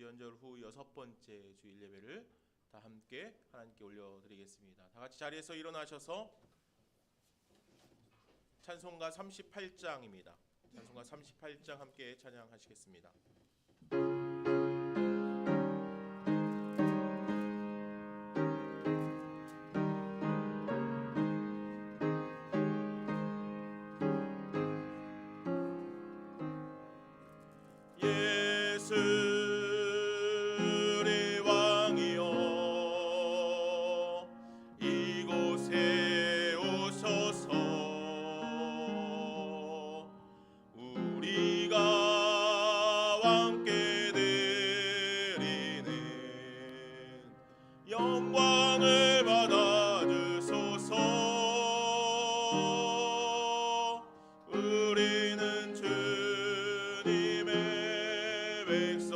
주연절 후 6번째 주일 예배를 다 함께 하나님께 올려드리겠습니다. 다 같이 자리에서 일어나셔서 찬송가 38장입니다. 찬송가 38장 함께 찬양하시겠습니다. 영광을 받아 주소서. 우리는 주님의 백성,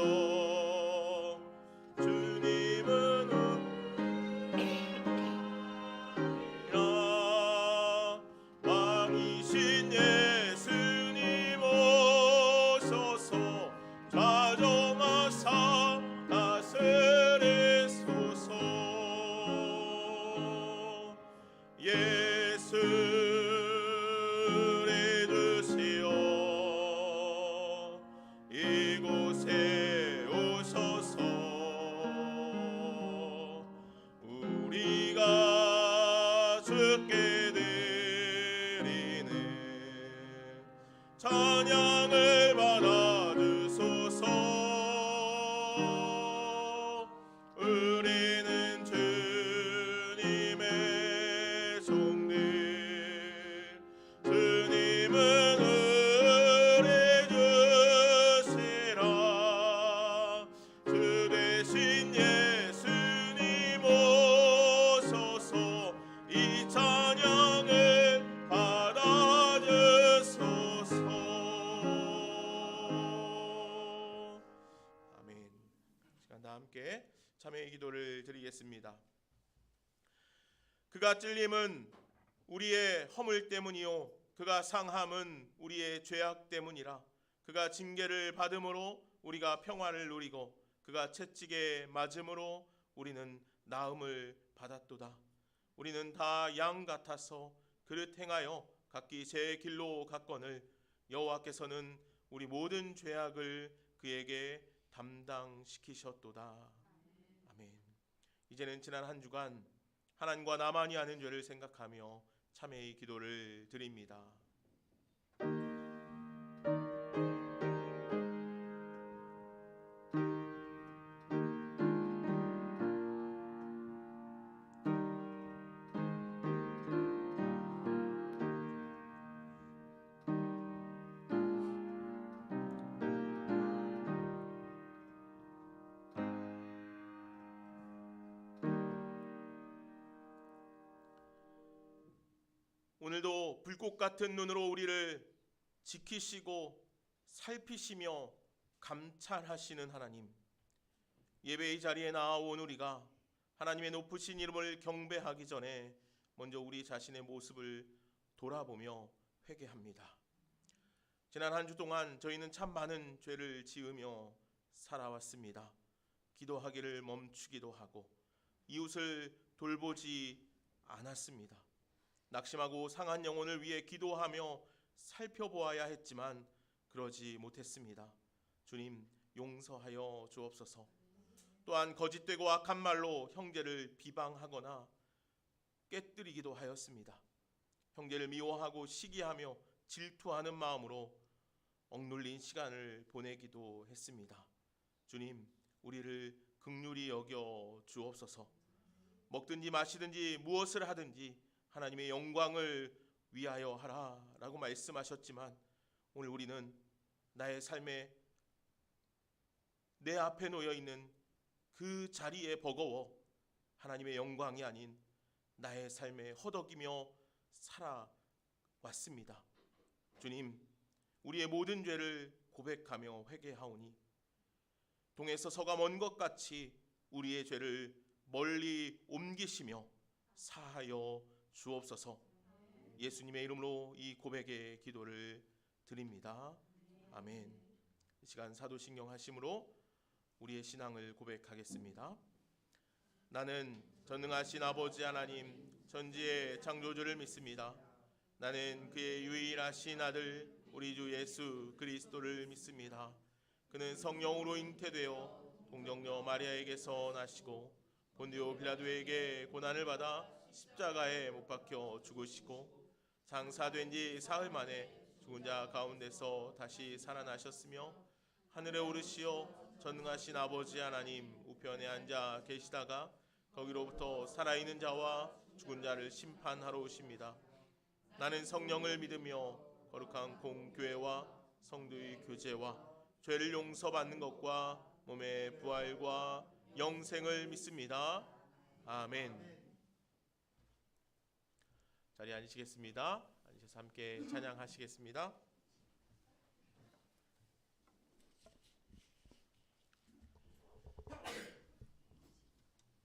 주님은 우리라. 왕이신 예수님 오소서. 좌정하사 다스리소서. 예수를 두시어 이곳에 오소서. 우리가 주께 드리는 찬양을 받아 주소서. 우리는 주님의 종들, 주님은 우리 주시라. 주 대신 예수님 오소서. 이 찬양을 받아 주소서. 아멘. 시간 다 함께 참회의 기도를 드리겠습니다. 그가 찔림은 우리의 허물 때문이요 그가 상함은 우리의 죄악 때문이라. 그가 징계를 받음으로 우리가 평화를 누리고 그가 채찍에 맞음으로 우리는 나음을 받았도다. 우리는 다 양 같아서 그릇 행하여 각기 제 길로 갔거늘 여호와께서는 우리 모든 죄악을 그에게 담당시키셨도다. 아멘. 이제는 지난 한 주간 하나님과 나만이 아는 죄를 생각하며 참회의 기도를 드립니다. 오늘도 불꽃 같은 눈으로 우리를 지키시고 살피시며 감찰하시는 하나님, 예배의 자리에 나아온 우리가 하나님의 높으신 이름을 경배하기 전에 먼저 우리 자신의 모습을 돌아보며 회개합니다. 지난 한 주 동안 저희는 참 많은 죄를 지으며 살아왔습니다. 기도하기를 멈추기도 하고 이웃을 돌보지 않았습니다. 낙심하고 상한 영혼을 위해 기도하며 살펴보아야 했지만 그러지 못했습니다. 주님, 용서하여 주옵소서. 또한 거짓되고 악한 말로 형제를 비방하거나 깨뜨리기도 하였습니다. 형제를 미워하고 시기하며 질투하는 마음으로 억눌린 시간을 보내기도 했습니다. 주님, 우리를 긍휼히 여겨 주옵소서. 먹든지 마시든지 무엇을 하든지 하나님의 영광을 위하여 하라라고 말씀하셨지만 오늘 우리는 나의 삶에 내 앞에 놓여 있는 그 자리에 버거워 하나님의 영광이 아닌 나의 삶에 허덕이며 살아왔습니다. 주님, 우리의 모든 죄를 고백하며 회개하오니 동에서 서가 먼 것 같이 우리의 죄를 멀리 옮기시며 사하여 주옵소서. 예수님의 이름으로 이 고백의 기도를 드립니다. 아멘. 이 시간 사도신경 하심으로 우리의 신앙을 고백하겠습니다. 나는 전능하신 아버지 하나님 전지의 창조주를 믿습니다. 나는 그의 유일하신 아들 우리 주 예수 그리스도를 믿습니다. 그는 성령으로 잉태되어 동정녀 마리아에게서 나시고 본디오 빌라도에게 고난을 받아 십자가에 못 박혀 죽으시고 장사된 지 사흘 만에 죽은 자 가운데서 다시 살아나셨으며 하늘에 오르시어 전능하신 아버지 하나님 우편에 앉아 계시다가 거기로부터 살아있는 자와 죽은 자를 심판하러 오십니다. 나는 성령을 믿으며 거룩한 공교회와 성도의 교제와 죄를 용서받는 것과 몸의 부활과 영생을 믿습니다. 아멘. 자리에 앉으시겠습니다. 앉으셔서 함께 찬양하시겠습니다.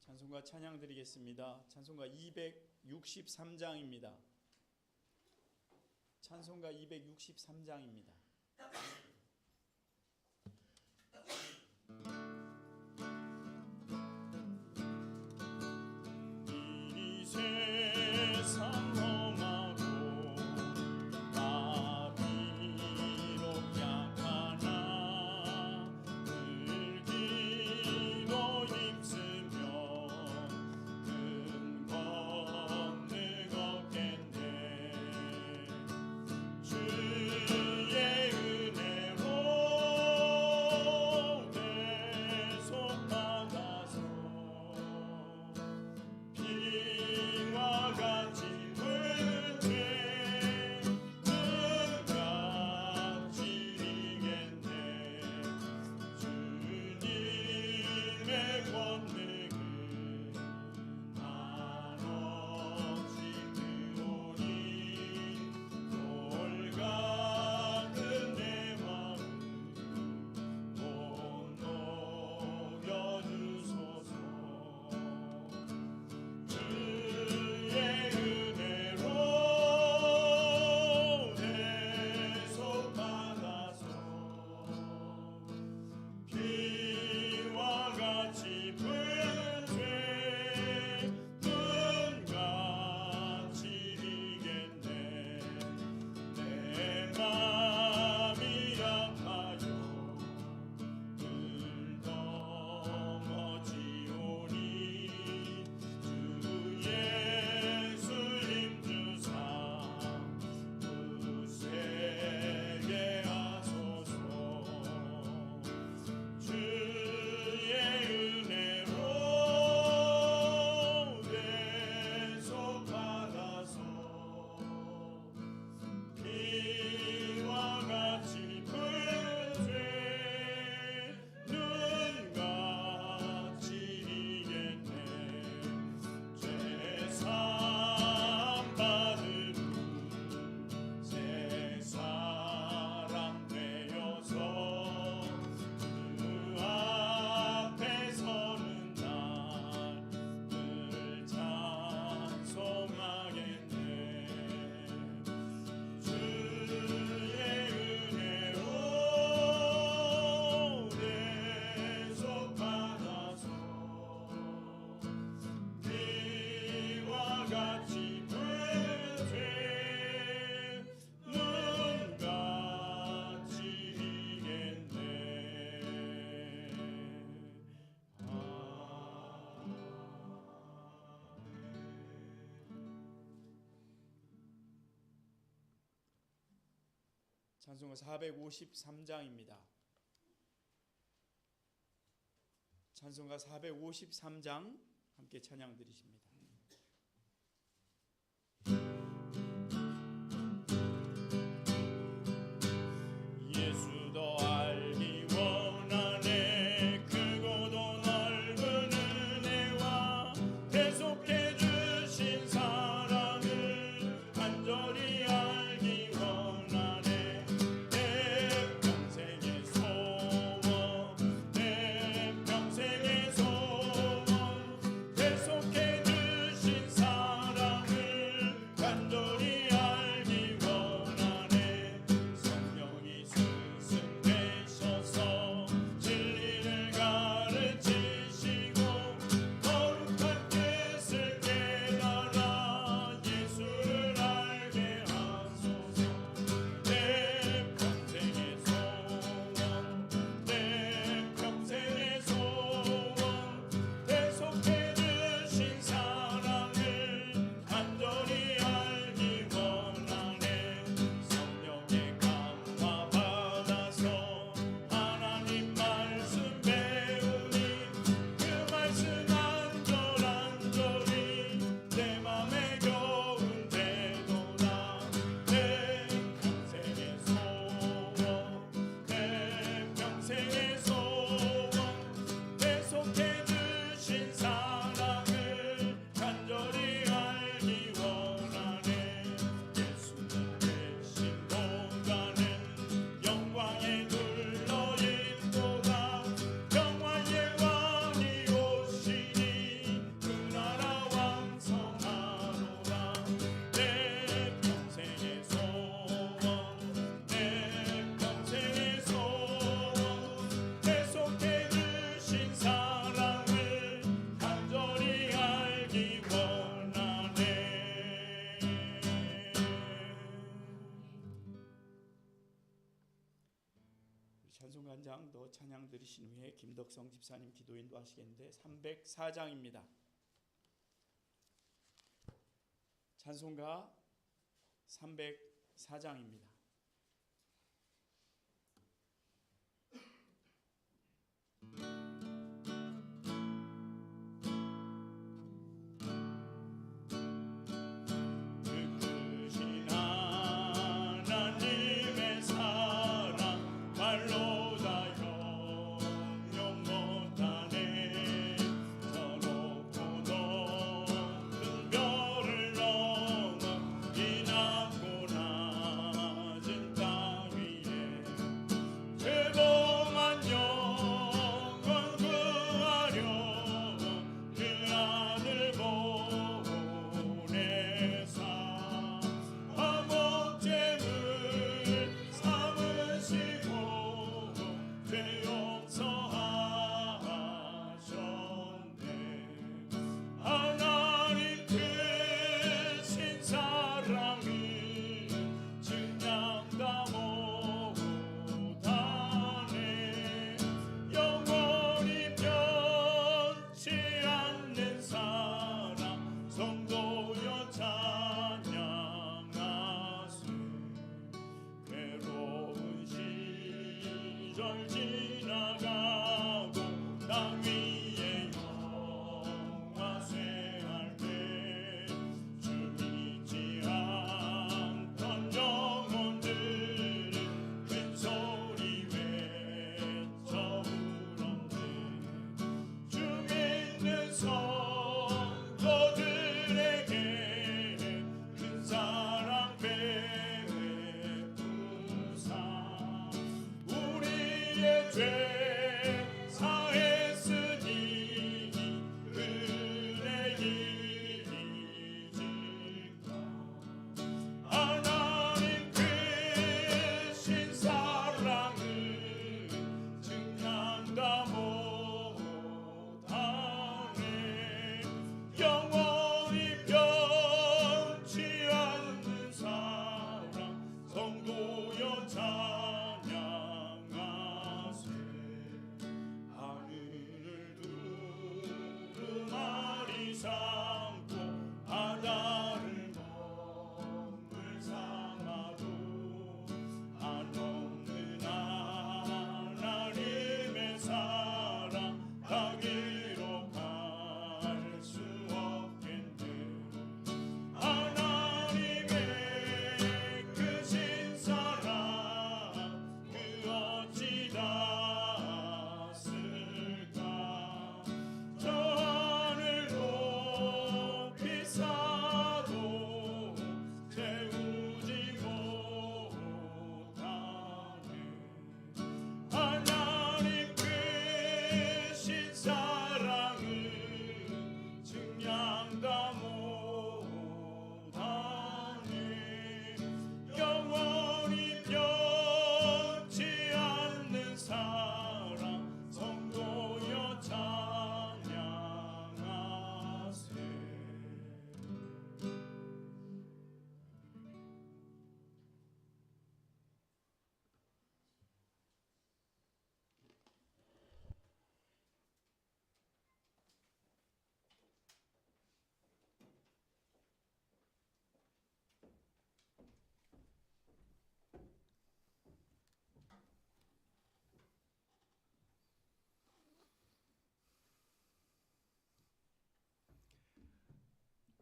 찬송가 찬양 드리겠습니다. 찬송가 263장입니다. 찬송가 263장입니다. 이 세상 험하고 나비로 약하나 불기로 힘쓰며 큰 권능 얻겠네. 주의 은혜로 내 손 받아서 피와 같이 불죄 눈같이 이겠네. 주님의 권능은 한없이 크오니 돌 같은 내 마음 못 녹여주소서. 주의 은혜로 내 손 받아서 피와 같이 불죄 눈같이 이겠네. 내 맘이 아파요 늘 넘어지오니 주 예수 힘주사 굳세게 하소서. 주의 은혜로 내 손 받아서 피와 같이 불죄 눈같이 이겠네. 죄 사함 받은 새 사람 되어서 그 앞에 서는 날 늘 찬송하겠네. 주의 은혜로 내 손 받아서 피와 같이 불죄 눈같이 이겠네. 찬송가 453장입니다. 찬송가 453장 함께 찬양 드리십니다. 예수도 알기 원하네. 크고도 넓은 은혜와 계속해 주신 사랑을 간절히 알기 원하네. 내 평생의 소원 내 평생의 소원 계속해 주신 읽으신 후에 김덕성 집사님 기도인도 하시겠는데 304장입니다. 찬송가 304장입니다.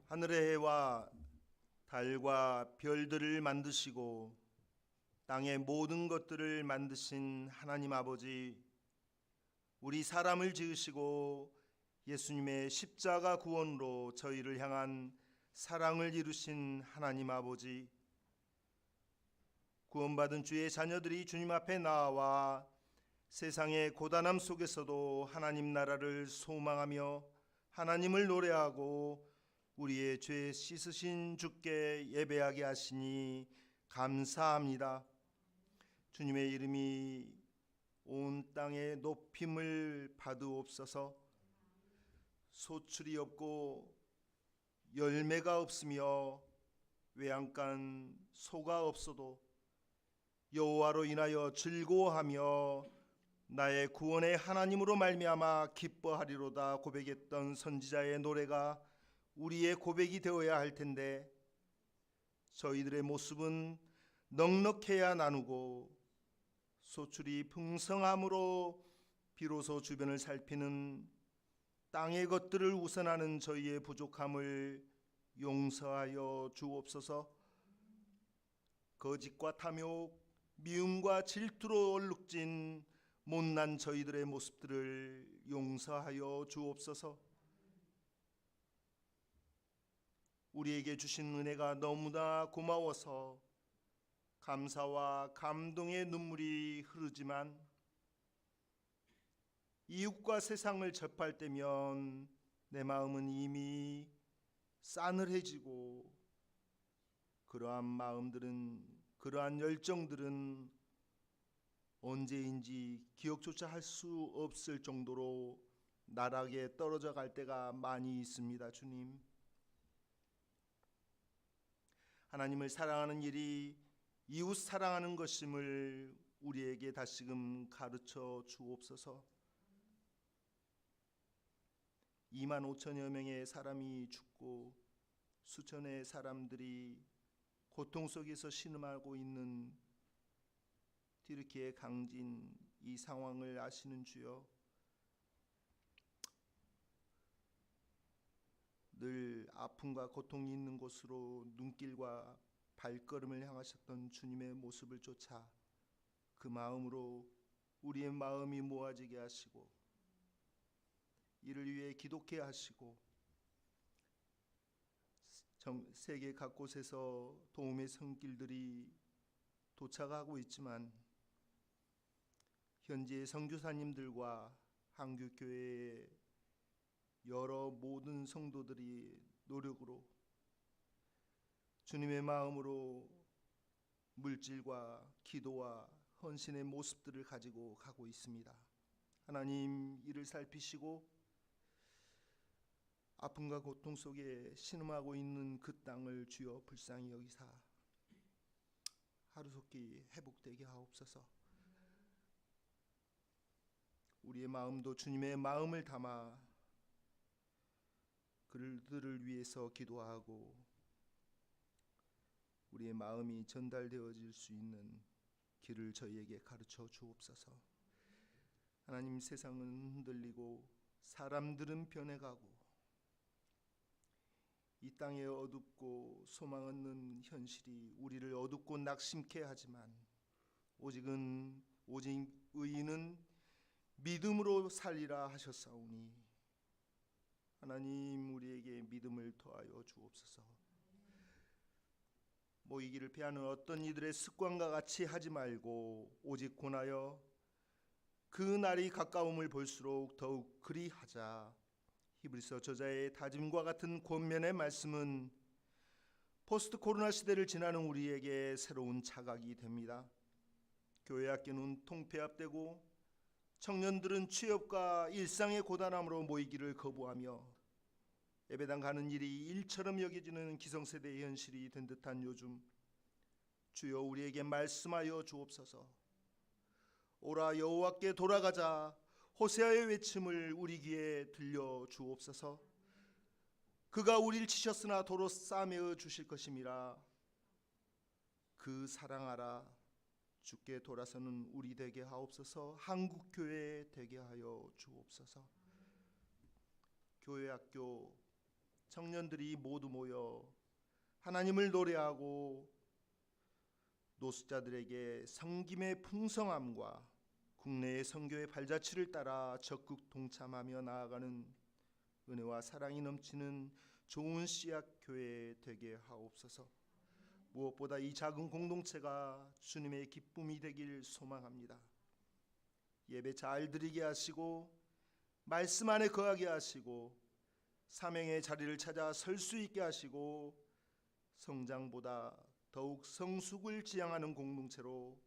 하늘의 해와 달과 별들을 만드시고 땅의 모든 것들을 만드신 하나님 아버지, 우리 사람을 지으시고 예수님의 십자가 구원으로 저희를 향한 사랑을 이루신 하나님 아버지, 구원받은 주의 자녀들이 주님 앞에 나와 세상의 고단함 속에서도 하나님 나라를 소망하며 하나님을 노래하고 우리의 죄 씻으신 주께 예배하게 하시니 감사합니다. 주님의 이름이 온 땅에 높임을 받으옵소서. 소출이 없고 열매가 없으며 외양간 소가 없어도 여호와로 인하여 즐거워하며 나의 구원의 하나님으로 말미암아 기뻐하리로다 고백했던 선지자의 노래가 우리의 고백이 되어야 할 텐데 저희들의 모습은 넉넉해야 나누고 소출이 풍성함으로 비로소 주변을 살피는 땅의 것들을 우선하는 저희의 부족함을 용서하여 주옵소서. 거짓과 탐욕, 미움과 질투로 얼룩진 못난 저희들의 모습들을 용서하여 주옵소서. 우리에게 주신 은혜가 너무나 고마워서 감사와 감동의 눈물이 흐르지만 이웃과 세상을 접할 때면 내 마음은 이미 싸늘해지고 그러한 마음들은, 그러한 열정들은 언제인지 기억조차 할 수 없을 정도로 나락에 떨어져 갈 때가 많이 있습니다. 주님, 하나님을 사랑하는 일이 이웃 사랑하는 것임을 우리에게 다시금 가르쳐 주옵소서. 2만 5천여 명의 사람이 죽고 수천의 사람들이 고통 속에서 신음하고 있는 튀르키예 강진 이 상황을 아시는 주여, 늘 아픔과 고통이 있는 곳으로 눈길과 발걸음을 향하셨던 주님의 모습을 쫓아 그 마음으로 우리의 마음이 모아지게 하시고 이를 위해 기도케 하시고 세계 각곳에서 도움의 손길들이 도착하고 있지만 현지의 선교사님들과 한국교회의 여러 모든 성도들이 노력으로 주님의 마음으로 물질과 기도와 헌신의 모습들을 가지고 가고 있습니다. 하나님, 이를 살피시고 아픔과 고통 속에 신음하고 있는 그 땅을 주여 불쌍히 여기사 하루속히 회복되게 하옵소서. 우리의 마음도 주님의 마음을 담아 그들을 위해서 기도하고 우리의 마음이 전달되어질 수 있는 길을 저희에게 가르쳐 주옵소서. 하나님, 세상은 흔들리고 사람들은 변해가고 이 땅에 어둡고 소망 없는 현실이 우리를 어둡고 낙심케 하지만 오직 의인은 믿음으로 살리라 하셨사오니 하나님, 우리에게 믿음을 더하여 주옵소서. 모이기를 피하는 어떤 이들의 습관과 같이 하지 말고 오직 권하여 그 날이 가까움을 볼수록 더욱 그리하자. 히브리서 저자의 다짐과 같은 권면의 말씀은 포스트 코로나 시대를 지나는 우리에게 새로운 자각이 됩니다. 교회 학교는 통폐합되고 청년들은 취업과 일상의 고단함으로 모이기를 거부하며 예배당 가는 일이 일처럼 여겨지는 기성세대의 현실이 된 듯한 요즘, 주여 우리에게 말씀하여 주옵소서. 오라 여호와께 돌아가자, 호세아의 외침을 우리 귀에 들려 주옵소서. 그가 우리를 치셨으나 도로 싸매어 주실 것임이라. 그 사랑하라. 주께 돌아서는 우리 되게 하옵소서. 한국교회 되게 하여 주옵소서. 교회 학교 청년들이 모두 모여 하나님을 노래하고 노숙자들에게 섬김의 풍성함과 국내의 선교의 발자취를 따라 적극 동참하며 나아가는 은혜와 사랑이 넘치는 좋은 씨앗교회 되게 하옵소서. 무엇보다 이 작은 공동체가 주님의 기쁨이 되길 소망합니다. 예배 잘 드리게 하시고 말씀 안에 거하게 하시고 사명의 자리를 찾아 설 수 있게 하시고 성장보다 더욱 성숙을 지향하는 공동체로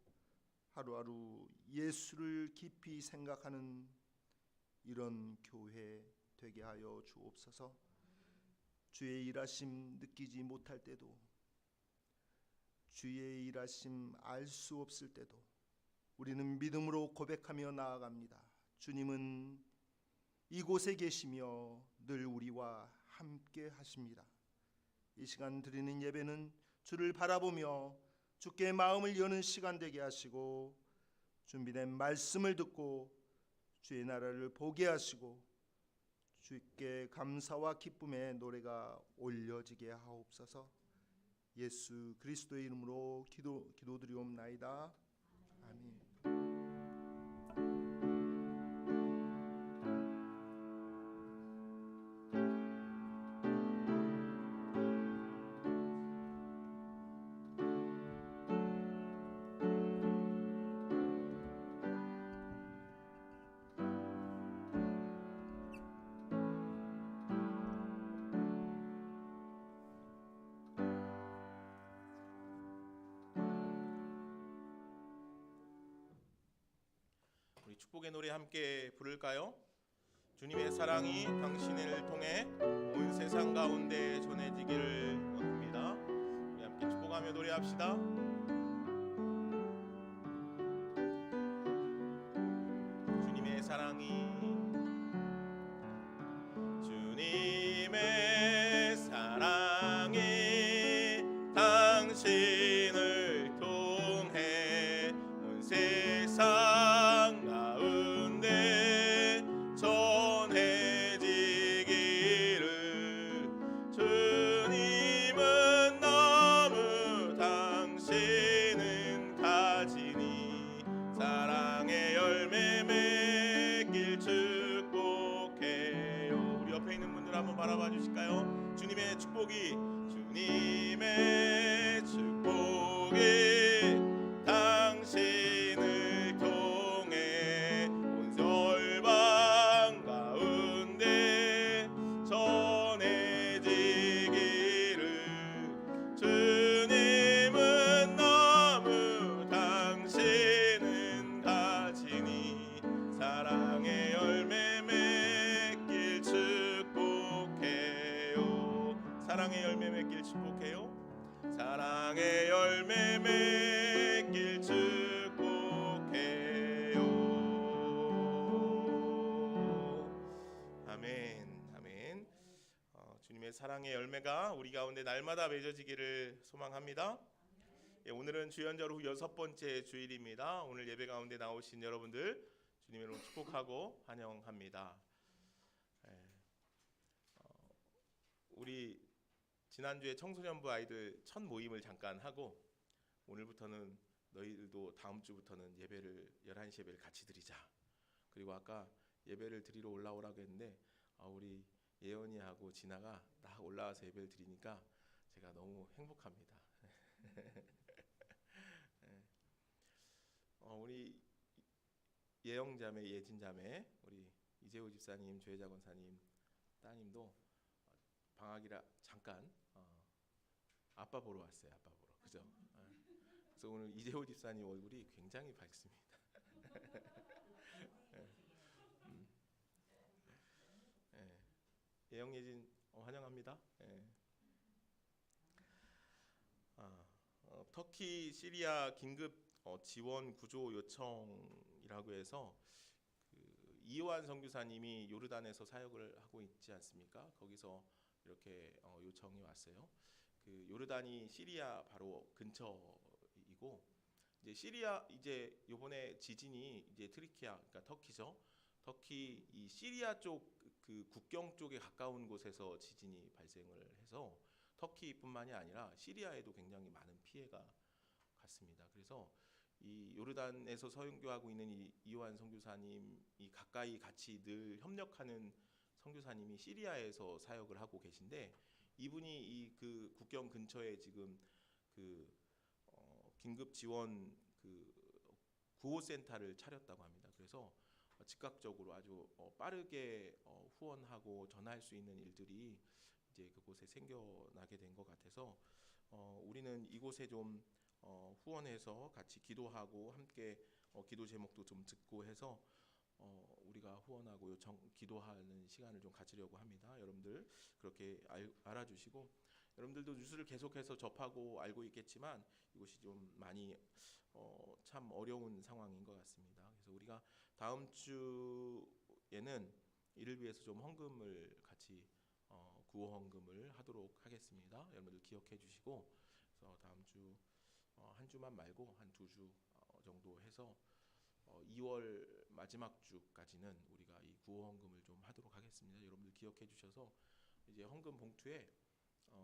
하루하루 예수를 깊이 생각하는 이런 교회 되게 하여 주옵소서. 주의 일하심 느끼지 못할 때도, 주의 일하심 알 수 없을 때도 우리는 믿음으로 고백하며 나아갑니다. 주님은 이곳에 계시며 늘 우리와 함께 하십니다. 이 시간 드리는 예배는 주를 바라보며 주께 마음을 여는 시간 되게 하시고 준비된 말씀을 듣고 주의 나라를 보게 하시고 주께 감사와 기쁨의 노래가 올려지게 하옵소서. 예수 그리스도의 이름으로 기도드리옵나이다. 아멘. 우리 축복의 노래 함께 부를까요? 주님의 사랑이 당신을 통해 온 세상 가운데 전해지기를 원합니다. 우리 함께 축복하며 노래합시다. 주님의 사랑이 당신을 통해 온 세상 가운데 전해지기를 주님은 너무 당신은 가지니 사랑의 열매 맺길 축복해요. 우리 옆에 있는 분들 한번 바라봐 주실까요? 주님의 축복이 당신을 통해 온 열방 가운데 전해지기를 주님은 너무 당신은 가지니 사랑의 열매 맺길 축복해요. 사랑의 열매 맺길 축복해요. 사랑의 열매 맺길 축복해요. 아멘, 아멘. 주님의 사랑의 열매가 우리 가운데 날마다 맺어지기를 소망합니다. 오늘은 주연절 후 6번째 주일입니다. 오늘 예배 가운데 나오신 여러분들 주님의 이름으로 축복하고 환영합니다. 우리 지난주에 청소년부 아이들 첫 모임을 잠깐 하고 오늘부터는 너희들도 다음 주부터는 예배를 11시 예배를 같이 드리자. 그리고 아까 예배를 드리러 올라오라고 했는데 우리 예언이하고 진아가 딱 올라와서 예배를 드리니까 제가 너무 행복합니다. 우리 예영자매, 예진자매, 우리 이재호 집사님, 조혜자 권사님 따님도 방학이라 잠깐 아빠 보러 왔어요. 아빠 보러. 그죠? 그래서 오늘 이재호 집사님 얼굴이 굉장히 밝습니다. 예영, 예진 환영합니다. 터키 시리아 긴급 지원 구조 요청이라고 해서 이요한 선교사님이 요르단에서 사역을 하고 있지 않습니까? 거기서 이렇게 요청이 왔어요. 그 요르단이 시리아 바로 근처이고 이제 시리아 이제 요번에 지진이 이제 트리키아 그러니까 터키죠. 터키 이 시리아 쪽 그 국경 쪽에 가까운 곳에서 지진이 발생을 해서 터키뿐만이 아니라 시리아에도 굉장히 많은 피해가 갔습니다. 그래서 이 요르단에서 선교하고 있는 이 이요한 선교사님이 가까이 같이 늘 협력하는 선교사님이 시리아에서 사역을 하고 계신데 이분이 이 그 국경 근처에 지금 그 긴급 지원 그 구호센터를 차렸다고 합니다. 그래서 즉각적으로 아주 빠르게 후원하고 전할 수 있는 일들이 이제 그곳에 생겨나게 된 것 같아서 우리는 이곳에 좀 후원해서 같이 기도하고 함께 기도 제목도 좀 듣고 해서 우리가 후원하고 기도하는 시간을 좀 가지려고 합니다. 여러분들 그렇게 알아주시고 여러분들도 뉴스를 계속해서 접하고 알고 있겠지만 이것이 좀 많이 참 어려운 상황인 것 같습니다. 그래서 우리가 다음 주에는 이를 위해서 좀 헌금을 같이 구호 헌금을 하도록 하겠습니다. 여러분들 기억해 주시고, 그래서 다음 주 한 주만 말고 한 2주 정도 해서 2월 마지막 주까지는 우리가 이 구호 헌금을 좀 하도록 하겠습니다. 여러분들 기억해 주셔서 이제 헌금 봉투에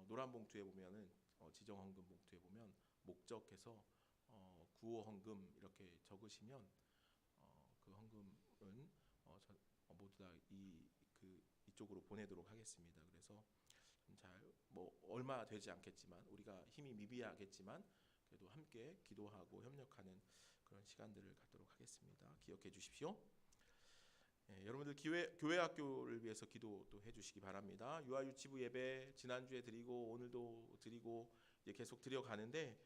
노란 봉투에 보면은 지정 헌금 봉투에 보면 목적해서 구호 헌금 이렇게 적으시면 그 헌금은 모두 다 이쪽으로 보내도록 하겠습니다. 그래서 잘 얼마 되지 않겠지만 우리가 힘이 미비하겠지만 그래도 함께 기도하고 협력하는 그런 시간들을 갖도록 하겠습니다. 기억해 주십시오. 여러분들 교회 학교를 위해서 기도도 해주시기 바랍니다. 유아유치부 예배 지난주에 드리고 오늘도 드리고 이제 계속 드려가는데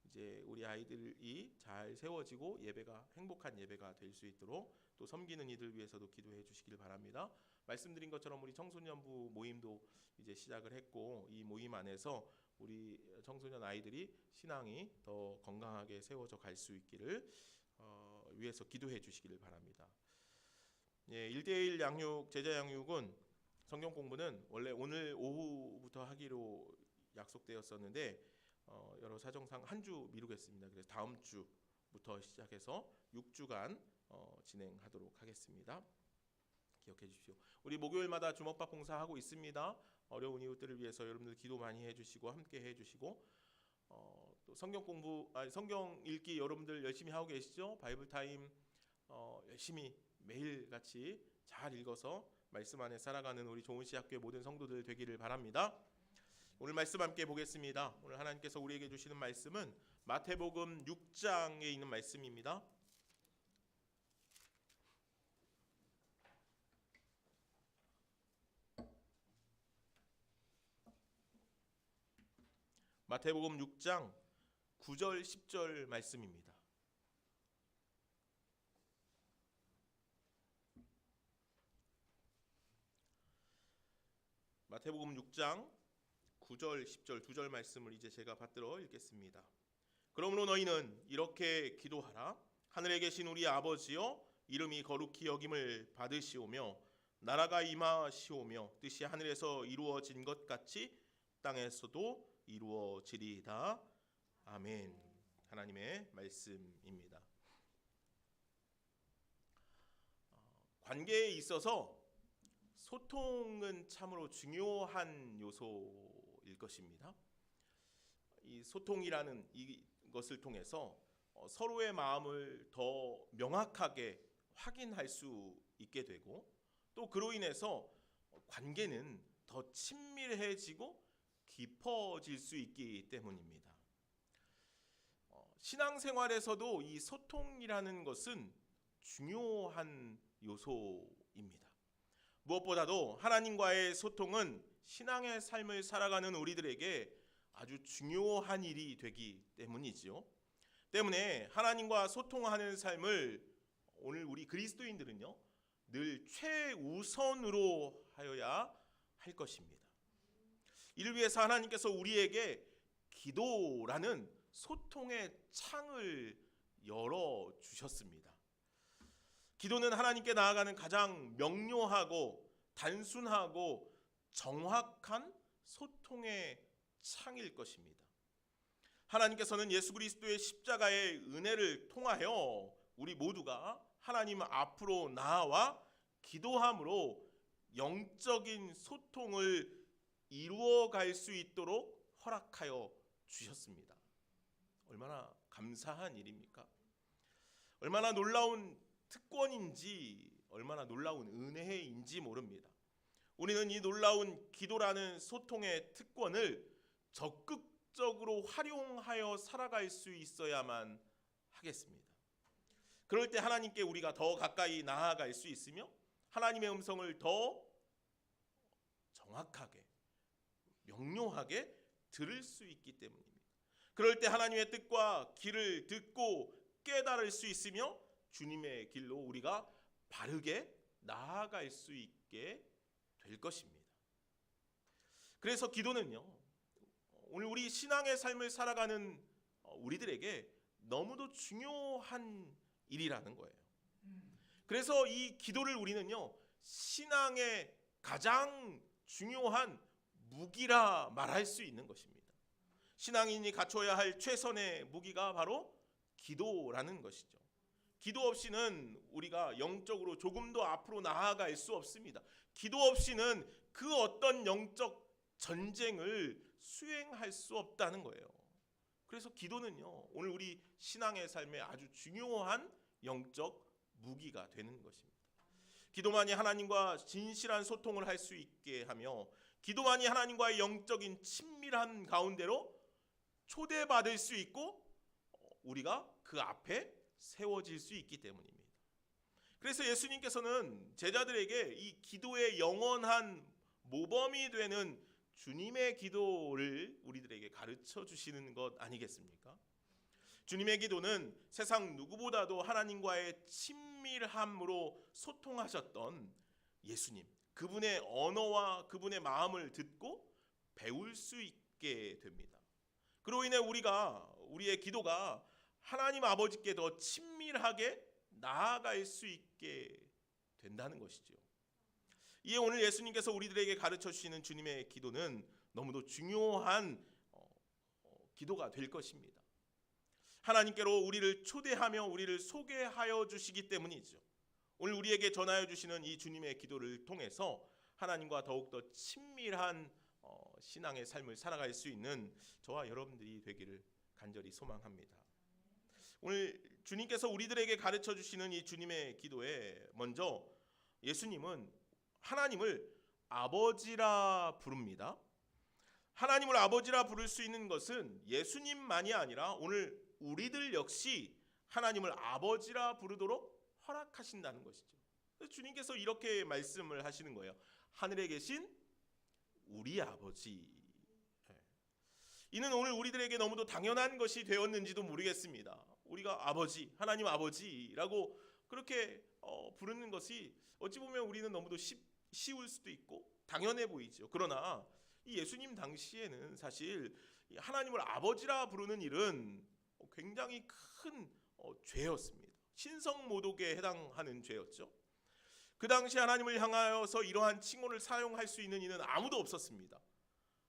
이제 우리 아이들이 잘 세워지고 예배가 행복한 예배가 될 수 있도록 또 섬기는 이들 위해서도 기도해 주시길 바랍니다. 말씀드린 것처럼 우리 청소년부 모임도 이제 시작을 했고 이 모임 안에서 우리 청소년 아이들이 신앙이 더 건강하게 세워져 갈 수 있기를 위해서 기도해 주시기를 바랍니다. 1대1 양육, 제자 양육은 성경 공부는 원래 오늘 오후부터 하기로 약속되었었는데 여러 사정상 한 주 미루겠습니다. 그래서 다음 주부터 시작해서 6주간 진행하도록 하겠습니다. 기억해 주십시오. 우리 목요일마다 주먹밥 봉사하고 있습니다. 어려운 이웃들을 위해서 여러분들 기도 많이 해주시고 함께 해주시고 또 성경 읽기 여러분들 열심히 하고 계시죠? 바이블 타임 열심히 매일같이 잘 읽어서 말씀 안에 살아가는 우리 좋은시 학교의 모든 성도들 되기를 바랍니다. 오늘 말씀 함께 보겠습니다. 오늘 하나님께서 우리에게 주시는 말씀은 마태복음 6장에 있는 말씀입니다. 마태복음 6장 9절 10절 말씀입니다. 마태복음 6장 9절 10절 두 절 말씀을 이제 제가 받들어 읽겠습니다. 그러므로 너희는 이렇게 기도하라. 하늘에 계신 우리 아버지여, 이름이 거룩히 여김을 받으시오며 나라가 임하시오며 뜻이 하늘에서 이루어진 것 같이 땅에서도 이루어지리이다. 아멘. 하나님의 말씀입니다. 관계에 있어서 소통은 참으로 중요한 요소일 것입니다. 이 소통이라는 이것을 통해서 서로의 마음을 더 명확하게 확인할 수 있게 되고 또 그로 인해서 관계는 더 친밀해지고 깊어질 수 있기 때문입니다. 신앙생활에서도 이 소통이라는 것은 중요한 요소입니다. 무엇보다도 하나님과의 소통은 신앙의 삶을 살아가는 우리들에게 아주 중요한 일이 되기 때문이지요. 때문에 하나님과 소통하는 삶을 오늘 우리 그리스도인들은요 늘 최우선으로 하여야 할 것입니다. 이를 위해서 하나님께서 우리에게 기도라는 소통의 창을 열어주셨습니다. 기도는 하나님께 나아가는 가장 명료하고 단순하고 정확한 소통의 창일 것입니다. 하나님께서는 예수 그리스도의 십자가의 은혜를 통하여 우리 모두가 하나님 앞으로 나아와 기도함으로 영적인 소통을 이루어갈 수 있도록 허락하여 주셨습니다. 얼마나 감사한 일입니까? 얼마나 놀라운 특권인지, 얼마나 놀라운 은혜인지 모릅니다. 우리는 이 놀라운 기도라는 소통의 특권을 적극적으로 활용하여 살아갈 수 있어야만 하겠습니다. 그럴 때 하나님께 우리가 더 가까이 나아갈 수 있으며 하나님의 음성을 더 정확하게 명료하게 들을 수 있기 때문입니다. 그럴 때 하나님의 뜻과 길을 듣고 깨달을 수 있으며 주님의 길로 우리가 바르게 나아갈 수 있게 될 것입니다. 그래서 기도는요 오늘 우리 신앙의 삶을 살아가는 우리들에게 너무도 중요한 일이라는 거예요. 그래서 이 기도를 우리는요, 신앙의 가장 중요한 무기라 말할 수 있는 것입니다. 신앙인이 갖춰야 할 최선의 무기가 바로 기도라는 것이죠. 기도 없이는 우리가 영적으로 조금도 앞으로 나아갈 수 없습니다. 기도 없이는 그 어떤 영적 전쟁을 수행할 수 없다는 거예요. 그래서 기도는요, 오늘 우리 신앙의 삶에 아주 중요한 영적 무기가 되는 것입니다. 기도만이 하나님과 진실한 소통을 할 수 있게 하며, 기도만이 하나님과의 영적인 친밀한 가운데로 초대받을 수 있고 우리가 그 앞에 세워질 수 있기 때문입니다. 그래서 예수님께서는 제자들에게 이 기도의 영원한 모범이 되는 주님의 기도를 우리들에게 가르쳐 주시는 것 아니겠습니까? 주님의 기도는 세상 누구보다도 하나님과의 친밀함으로 소통하셨던 예수님, 그분의 언어와 그분의 마음을 듣고 배울 수 있게 됩니다. 그로 인해 우리의 기도가 하나님 아버지께 더 친밀하게 나아갈 수 있게 된다는 것이죠. 이에 오늘 예수님께서 우리들에게 가르쳐 주시는 주님의 기도는 너무도 중요한 기도가 될 것입니다. 하나님께로 우리를 초대하며 우리를 소개하여 주시기 때문이죠. 오늘 우리에게 전하여 주시는 이 주님의 기도를 통해서 하나님과 더욱더 친밀한 신앙의 삶을 살아갈 수 있는 저와 여러분들이 되기를 간절히 소망합니다. 오늘 주님께서 우리들에게 가르쳐 주시는 이 주님의 기도에 먼저 예수님은 하나님을 아버지라 부릅니다. 하나님을 아버지라 부를 수 있는 것은 예수님만이 아니라 오늘 우리들 역시 하나님을 아버지라 부르도록 허락하신다는 것이죠. 주님께서 이렇게 말씀을 하시는 거예요. 하늘에 계신 우리 아버지. 이는 오늘 우리들에게 너무도 당연한 것이 되었는지도 모르겠습니다. 우리가 아버지, 하나님 아버지라고 그렇게 부르는 것이 어찌 보면 우리는 너무도 쉬울 수도 있고 당연해 보이죠. 그러나 이 예수님 당시에는 사실 하나님을 아버지라 부르는 일은 굉장히 큰 죄였습니다. 신성모독에 해당하는 죄였죠. 그 당시 하나님을 향하여서 이러한 칭호를 사용할 수 있는 이는 아무도 없었습니다.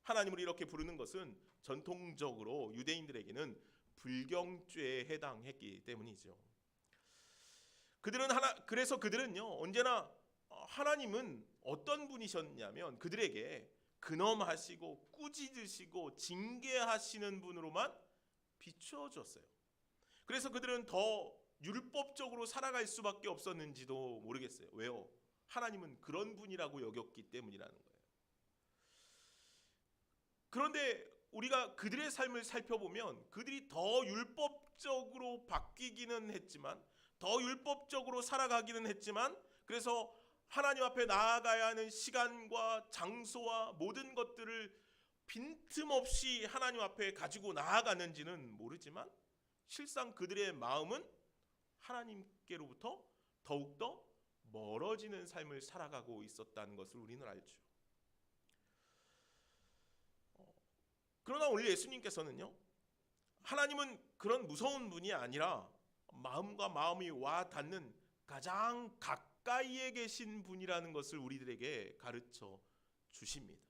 하나님을 이렇게 부르는 것은 전통적으로 유대인들에게는 불경죄에 해당했기 때문이죠. 그래서 그들은요, 언제나 하나님은 어떤 분이셨냐면 그들에게 근엄하시고 꾸짖으시고 징계하시는 분으로만 비추어졌어요. 그래서 그들은 더 율법적으로 살아갈 수밖에 없었는지도 모르겠어요. 왜요? 하나님은 그런 분이라고 여겼기 때문이라는 거예요. 그런데 우리가 그들의 삶을 살펴보면 그들이 더 율법적으로 바뀌기는 했지만, 더 율법적으로 살아가기는 했지만, 그래서 하나님 앞에 나아가야 하는 시간과 장소와 모든 것들을 빈틈없이 하나님 앞에 가지고 나아가는지는 모르지만 실상 그들의 마음은 하나님께로부터 더욱더 멀어지는 삶을 살아가고 있었다는 것을 우리는 알죠. 그러나 오늘 예수님께서는요, 하나님은 그런 무서운 분이 아니라 마음과 마음이 와 닿는 가장 가까이에 계신 분이라는 것을 우리들에게 가르쳐 주십니다.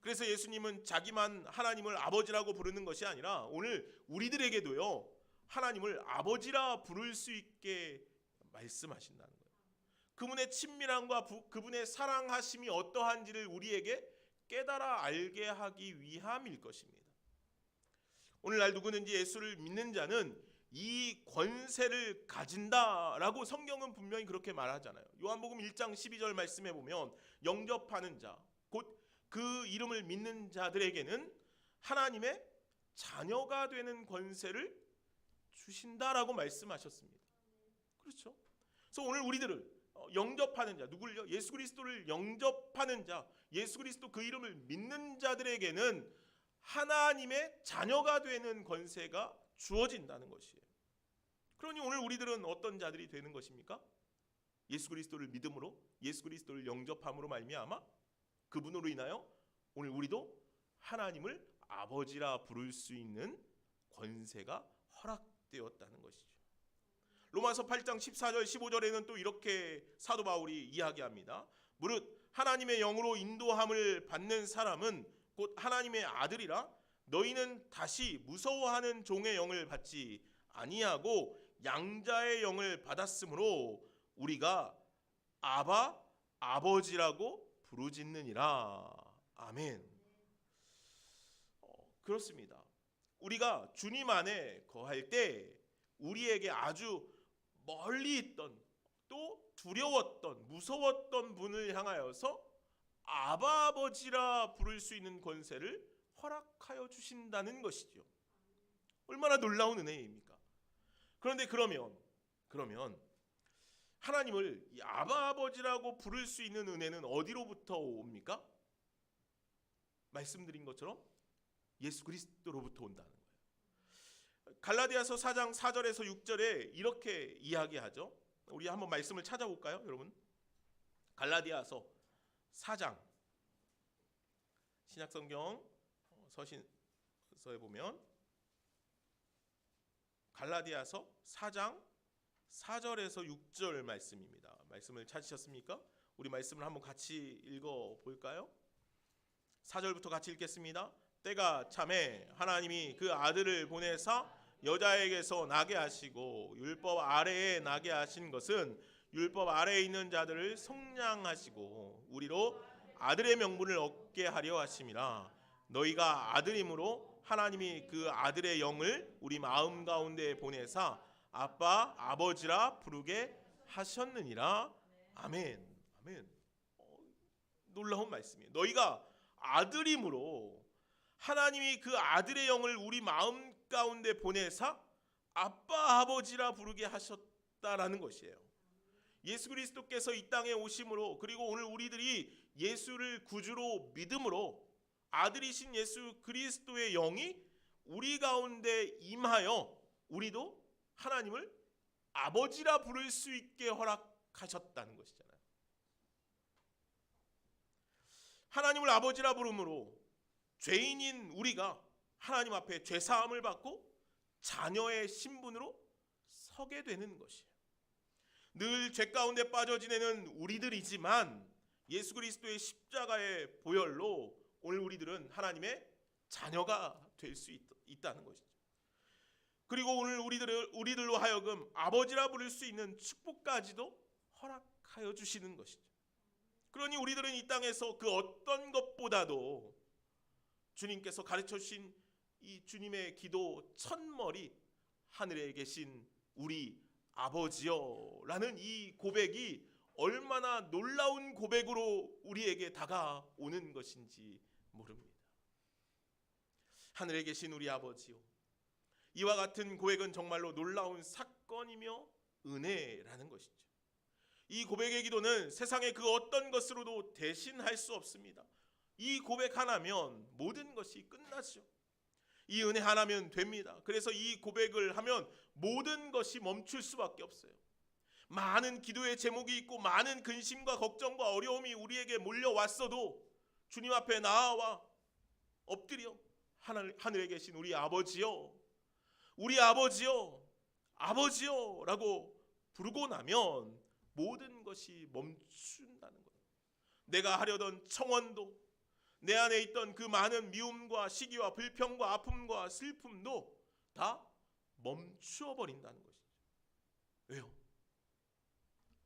그래서 예수님은 자기만 하나님을 아버지라고 부르는 것이 아니라 오늘 우리들에게도요, 하나님을 아버지라 부를 수 있게 말씀하신다는 거예요. 그분의 친밀함과 그분의 사랑하심이 어떠한지를 우리에게 깨달아 알게 하기 위함일 것입니다. 오늘날 누구든지 예수를 믿는 자는 이 권세를 가진다라고 성경은 분명히 그렇게 말하잖아요. 요한복음 1장 12절 말씀해 보면 영접하는 자, 곧 그 이름을 믿는 자들에게는 하나님의 자녀가 되는 권세를 주신다라고 말씀하셨습니다. 그렇죠? 그래서 오늘 우리들을 영접하는 자, 누굴요? 예수 그리스도를 영접하는 자, 예수 그리스도 그 이름을 믿는 자들에게는 하나님의 자녀가 되는 권세가 주어진다는 것이에요. 그러니 오늘 우리들은 어떤 자들이 되는 것입니까? 예수 그리스도를 믿음으로, 예수 그리스도를 영접함으로 말미암아 그분으로 인하여 오늘 우리도 하나님을 아버지라 부를 수 있는 권세가 허락되었다는 것이죠. 로마서 8장 14절 15절에는 또 이렇게 사도 바울이 이야기합니다. 무릇 하나님의 영으로 인도함을 받는 사람은 곧 하나님의 아들이라. 너희는 다시 무서워하는 종의 영을 받지 아니하고 양자의 영을 받았으므로 우리가 아바 아버지라고 부르짖느니라. 아멘. 그렇습니다. 우리가 주님 안에 거할 때 우리에게 아주 멀리 있던 또 두려웠던 무서웠던 분을 향하여서 아바 아버지라 부를 수 있는 권세를 허락하여 주신다는 것이죠. 얼마나 놀라운 은혜입니까? 그런데 그러면 하나님을 이 아바 아버지라고 부를 수 있는 은혜는 어디로부터 옵니까? 말씀드린 것처럼 예수 그리스도로부터 온다는 거예요. 갈라디아서 4장 4절에서 6절에 이렇게 이야기하죠. 우리 한번 말씀을 찾아볼까요, 여러분? 갈라디아서 4장 신약성경 서신서에 보면 갈라디아서 4장 4절에서 6절 말씀입니다. 말씀을 찾으셨습니까? 우리 말씀을 한번 같이 읽어볼까요? 4절부터 같이 읽겠습니다. 때가 참에 하나님이 그 아들을 보내사 여자에게서 나게 하시고 율법 아래에 나게 하신 것은 율법 아래에 있는 자들을 속량하시고 우리로 아들의 명분을 얻게 하려 하심이라. 너희가 아들임으로 하나님이 그 아들의 영을 우리 마음 가운데 보내사 아빠 아버지라 부르게 하셨느니라. 아멘. 아멘. 놀라운 말씀이에요. 너희가 아들임으로 하나님이 그 아들의 영을 우리 마음 가운데 보내사 아빠 아버지라 부르게 하셨다라는 것이에요. 예수 그리스도께서 이 땅에 오심으로, 그리고 오늘 우리들이 예수를 구주로 믿음으로 아들이신 예수 그리스도의 영이 우리 가운데 임하여 우리도 하나님을 아버지라 부를 수 있게 허락하셨다는 것이잖아요. 하나님을 아버지라 부름으로 죄인인 우리가 하나님 앞에 죄사함을 받고 자녀의 신분으로 서게 되는 것이에요. 늘 죄 가운데 빠져 지내는 우리들이지만 예수 그리스도의 십자가의 보혈로 오늘 우리들은 하나님의 자녀가 될 수 있다는 것이죠. 그리고 오늘 우리들로 하여금 아버지라 부를 수 있는 축복까지도 허락하여 주시는 것이죠. 그러니 우리들은 이 땅에서 그 어떤 것보다도 주님께서 가르쳐 주신 이 주님의 기도 첫머리, 하늘에 계신 우리 아버지여 라는 이 고백이 얼마나 놀라운 고백으로 우리에게 다가오는 것인지 모릅니다. 하늘에 계신 우리 아버지요, 이와 같은 고백은 정말로 놀라운 사건이며 은혜라는 것이죠. 이 고백의 기도는 세상의 그 어떤 것으로도 대신할 수 없습니다. 이 고백 하나면 모든 것이 끝나죠. 이 은혜 하나면 됩니다. 그래서 이 고백을 하면 모든 것이 멈출 수밖에 없어요. 많은 기도의 제목이 있고 많은 근심과 걱정과 어려움이 우리에게 몰려왔어도 주님 앞에 나아와 엎드려 하늘에 계신 우리 아버지요, 우리 아버지요, 아버지요 라고 부르고 나면 모든 것이 멈춘다는 거예요. 내가 하려던 청원도, 내 안에 있던 그 많은 미움과 시기와 불평과 아픔과 슬픔도 다 멈추어 버린다는 것이죠. 왜요?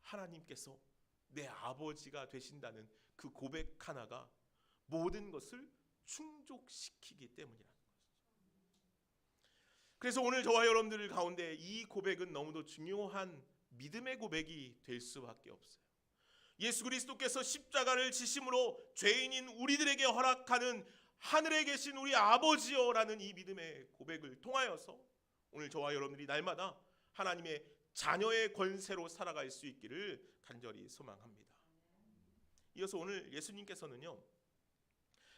하나님께서 내 아버지가 되신다는 그 고백 하나가 모든 것을 충족시키기 때문이라는 것이죠. 그래서 오늘 저와 여러분들 가운데 이 고백은 너무도 중요한 믿음의 고백이 될 수밖에 없어요. 예수 그리스도께서 십자가를 지심으로 죄인인 우리들에게 허락하는 하늘에 계신 우리 아버지여라는 이 믿음의 고백을 통하여서 오늘 저와 여러분들이 날마다 하나님의 자녀의 권세로 살아갈 수 있기를 간절히 소망합니다. 이어서 오늘 예수님께서는요,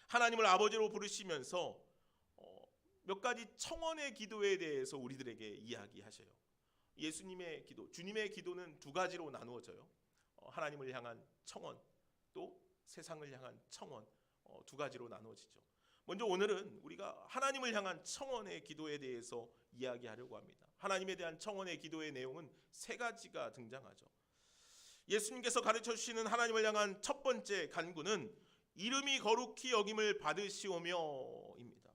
하나님을 아버지로 부르시면서 몇 가지 청원의 기도에 대해서 우리들에게 이야기하셔요. 예수님의 기도, 주님의 기도는 두 가지로 나누어져요. 하나님을 향한 청원, 또 세상을 향한 청원, 두 가지로 나누어지죠. 먼저 오늘은 우리가 하나님을 향한 청원의 기도에 대해서 이야기하려고 합니다. 하나님에 대한 청원의 기도의 내용은 세 가지가 등장하죠. 예수님께서 가르쳐 주시는 하나님을 향한 첫 번째 간구는 이름이 거룩히 여김을 받으시오며입니다.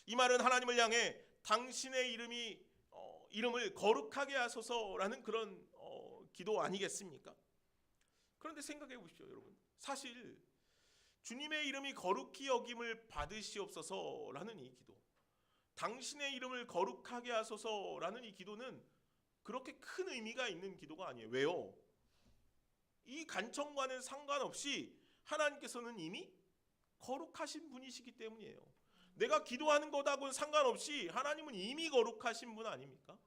이 말은 하나님을 향해 당신의 이름을 거룩하게 하소서라는 그런 기도 아니겠습니까? 그런데 생각해 보십시오, 여러분. 사실 주님의 이름이 거룩히 여김을 받으시옵소서라는 이 기도, 당신의 이름을 거룩하게 하소서라는 이 기도는 그렇게 큰 의미가 있는 기도가 아니에요. 왜요? 이 간청과는 상관없이 하나님께서는 이미 거룩하신 분이시기 때문이에요. 내가 기도하는 것하고는 상관없이 하나님은 이미 거룩하신 분 아닙니까?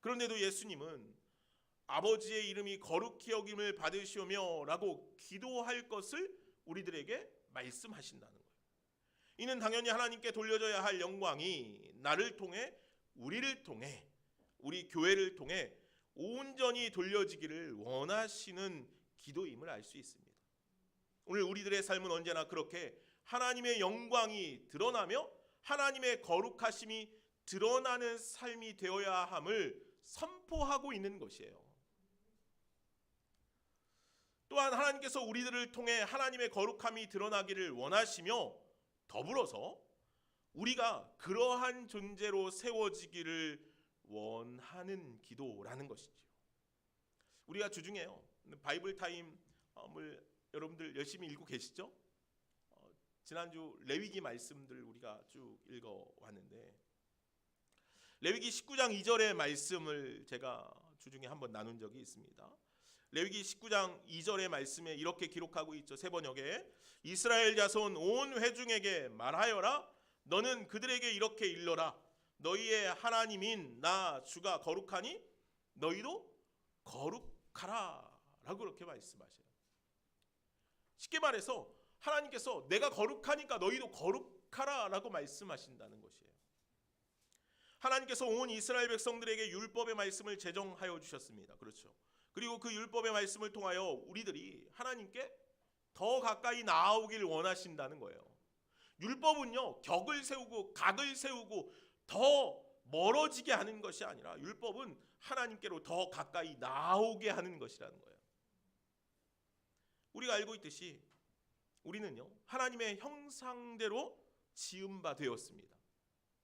그런데도 예수님은 아버지의 이름이 거룩히 여김을 받으시오며 라고 기도할 것을 우리들에게 말씀하신다는 거예요. 이는 당연히 하나님께 돌려져야 할 영광이 나를 통해, 우리를 통해, 우리 교회를 통해 온전히 돌려지기를 원하시는 기도임을 알 수 있습니다. 오늘 우리들의 삶은 언제나 그렇게 하나님의 영광이 드러나며 하나님의 거룩하심이 드러나는 삶이 되어야 함을 선포하고 있는 것이에요. 또한 하나님께서 우리들을 통해 하나님의 거룩함이 드러나기를 원하시며 더불어서 우리가 그러한 존재로 세워지기를 원하는 기도라는 것이죠. 우리가 주중에요, 바이블 타임을 여러분들 열심히 읽고 계시죠? 지난주 레위기 말씀들 우리가 쭉 읽어왔는데, 레위기 19장 2절의 말씀을 제가 주중에 한번 나눈 적이 있습니다. 레위기 19장 2절의 말씀에 이렇게 기록하고 있죠. 새 번역에 이스라엘 자손 온 회중에게 말하여라. 너는 그들에게 이렇게 일러라. 너희의 하나님인 나 주가 거룩하니 너희도 거룩하라 라고 그렇게 말씀하셔요. 쉽게 말해서 하나님께서 내가 거룩하니까 너희도 거룩하라 라고 말씀하신다는 것이에요. 하나님께서 온 이스라엘 백성들에게 율법의 말씀을 제정하여 주셨습니다. 그렇죠. 그리고 그 율법의 말씀을 통하여 우리들이 하나님께 더 가까이 나아오길 원하신다는 거예요. 율법은요, 격을 세우고 각을 세우고 더 멀어지게 하는 것이 아니라 율법은 하나님께로 더 가까이 나아오게 하는 것이라는 거예요. 우리가 알고 있듯이 우리는요, 하나님의 형상대로 지음바 되었습니다.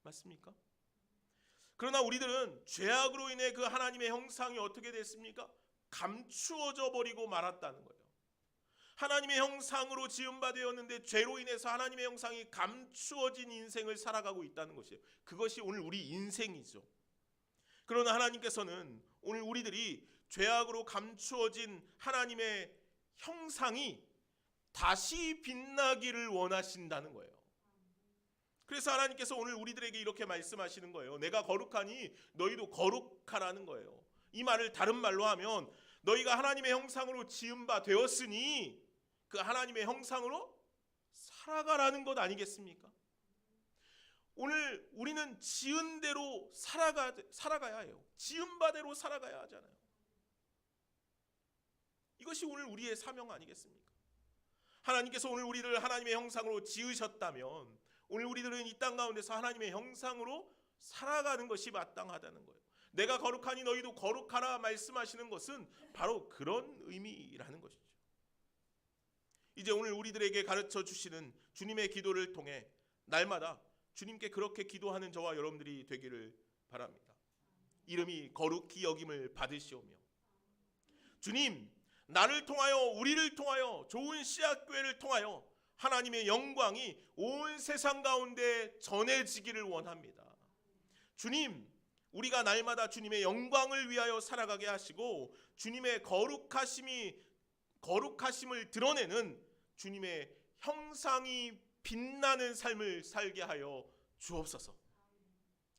맞습니까? 그러나 우리들은 죄악으로 인해 그 하나님의 형상이 어떻게 됐습니까? 감추어져 버리고 말았다는 거예요. 하나님의 형상으로 지음바 되었는데 죄로 인해서 하나님의 형상이 감추어진 인생을 살아가고 있다는 것이에요. 그것이 오늘 우리 인생이죠. 그러나 하나님께서는 오늘 우리들이 죄악으로 감추어진 하나님의 형상이 다시 빛나기를 원하신다는 거예요. 그래서 하나님께서 오늘 우리들에게 이렇게 말씀하시는 거예요. 내가 거룩하니 너희도 거룩하라는 거예요. 이 말을 다른 말로 하면 너희가 하나님의 형상으로 지음바 되었으니 그 하나님의 형상으로 살아가라는 것 아니겠습니까? 오늘 우리는 지은 대로 살아가야 해요. 지은 바대로 살아가야 하잖아요. 이것이 오늘 우리의 사명 아니겠습니까? 하나님께서 오늘 우리를 하나님의 형상으로 지으셨다면 오늘 우리들은 이 땅 가운데서 하나님의 형상으로 살아가는 것이 마땅하다는 거예요. 내가 거룩하니 너희도 거룩하라 말씀하시는 것은 바로 그런 의미라는 것이죠. 이제 오늘 우리들에게 가르쳐 주시는 주님의 기도를 통해 날마다 주님께 그렇게 기도하는 저와 여러분들이 되기를 바랍니다. 이름이 거룩히 여김을 받으시오며, 주님, 나를 통하여, 우리를 통하여, 좋은 씨앗교회를 통하여 하나님의 영광이 온 세상 가운데 전해지기를 원합니다. 주님, 우리가 날마다 주님의 영광을 위하여 살아가게 하시고 주님의 거룩하심을 드러내는 주님의 형상이 빛나는 삶을 살게 하여 주옵소서.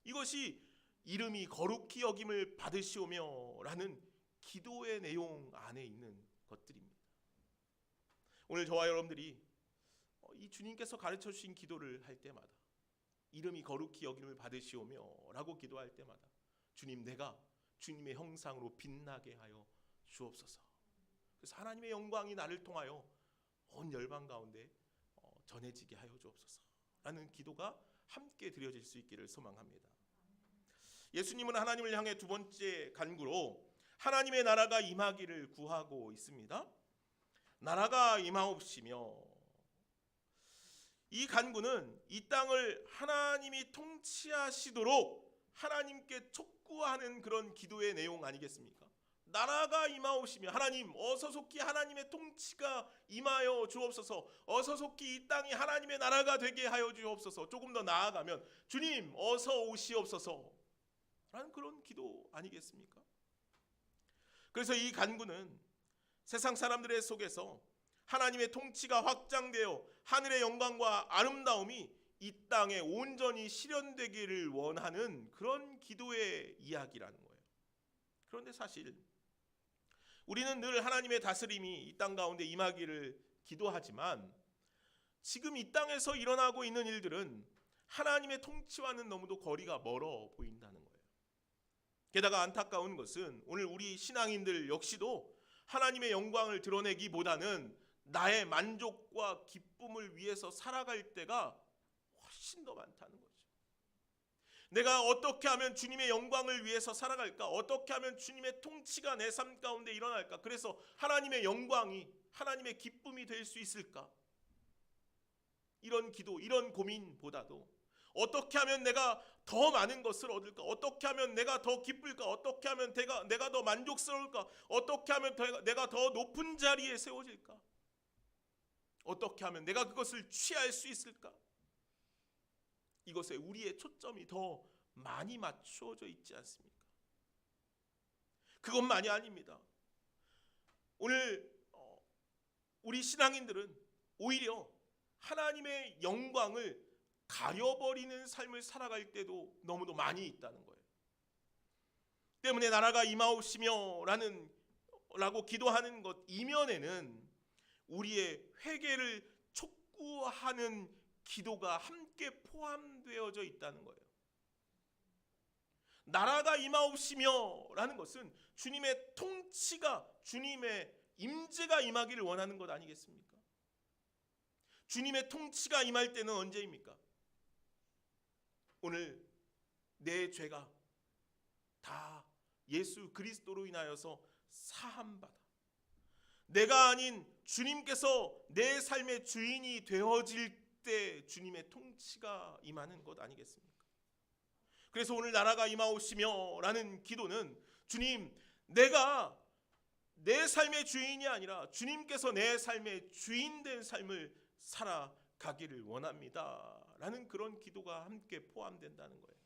이것이 이름이 거룩히 여김을 받으시오며 라는 기도의 내용 안에 있는 것들입니다. 오늘 저와 여러분들이 이 주님께서 가르쳐 주신 기도를 할 때마다 이름이 거룩히 여김을 받으시오며 라고 기도할 때마다 주님, 내가 주님의 형상으로 빛나게 하여 주옵소서. 그래서 하나님의 영광이 나를 통하여 온 열방 가운데 전해지게 하여 주옵소서라는 기도가 함께 드려질 수 있기를 소망합니다. 예수님은 하나님을 향해 두 번째 간구로 하나님의 나라가 임하기를 구하고 있습니다. 나라가 임하옵시며, 이 간구는 이 땅을 하나님이 통치하시도록 하나님께 촉구하는 그런 기도의 내용 아니겠습니까? 나라가 임하옵시며, 하나님 어서 속히 하나님의 통치가 임하여 주옵소서, 어서 속히 이 땅이 하나님의 나라가 되게 하여 주옵소서, 조금 더 나아가면 주님 어서 오시옵소서 라는 그런 기도 아니겠습니까? 그래서 이 간구는 세상 사람들의 속에서 하나님의 통치가 확장되어 하늘의 영광과 아름다움이 이 땅에 온전히 실현되기를 원하는 그런 기도의 이야기라는 거예요. 그런데 사실 우리는 늘 하나님의 다스림이 이 땅 가운데 임하기를 기도하지만 지금 이 땅에서 일어나고 있는 일들은 하나님의 통치와는 너무도 거리가 멀어 보인다는 거예요. 게다가 안타까운 것은 오늘 우리 신앙인들 역시도 하나님의 영광을 드러내기보다는 나의 만족과 기쁨을 위해서 살아갈 때가 훨씬 더 많다는 거죠. 내가 어떻게 하면 주님의 영광을 위해서 살아갈까? 어떻게 하면 주님의 통치가 내 삶 가운데 일어날까? 그래서 하나님의 영광이, 하나님의 기쁨이 될 수 있을까? 이런 기도, 이런 고민보다도 어떻게 하면 내가 더 많은 것을 얻을까? 어떻게 하면 내가 더 기쁠까? 어떻게 하면 내가 더 만족스러울까? 어떻게 하면 내가 더 높은 자리에 세워질까? 어떻게 하면 내가 그것을 취할 수 있을까? 이것에 우리의 초점이 더 많이 맞추어져 있지 않습니까? 그것만이 아닙니다. 오늘 우리 신앙인들은 오히려 하나님의 영광을 가려버리는 삶을 살아갈 때도 너무도 많이 있다는 거예요. 때문에 나라가 임하옵시며 라고 기도하는 것 이면에는 우리의 회개를 촉구하는 기도가 함께 포함되어져 있다는 거예요. 나라가 임하옵시며 라는 것은 주님의 통치가, 주님의 임재가 임하기를 원하는 것 아니겠습니까? 주님의 통치가 임할 때는 언제입니까? 오늘 내 죄가 다 예수 그리스도로 인하여서 사함받아 내가 아닌 주님께서 내 삶의 주인이 되어질 때 주님의 통치가 임하는 것 아니겠습니까? 그래서 오늘 나라가 임하옵시며 라는 기도는 주님, 내가 내 삶의 주인이 아니라 주님께서 내 삶의 주인 된 삶을 살아가기를 원합니다 라는 그런 기도가 함께 포함된다는 거예요.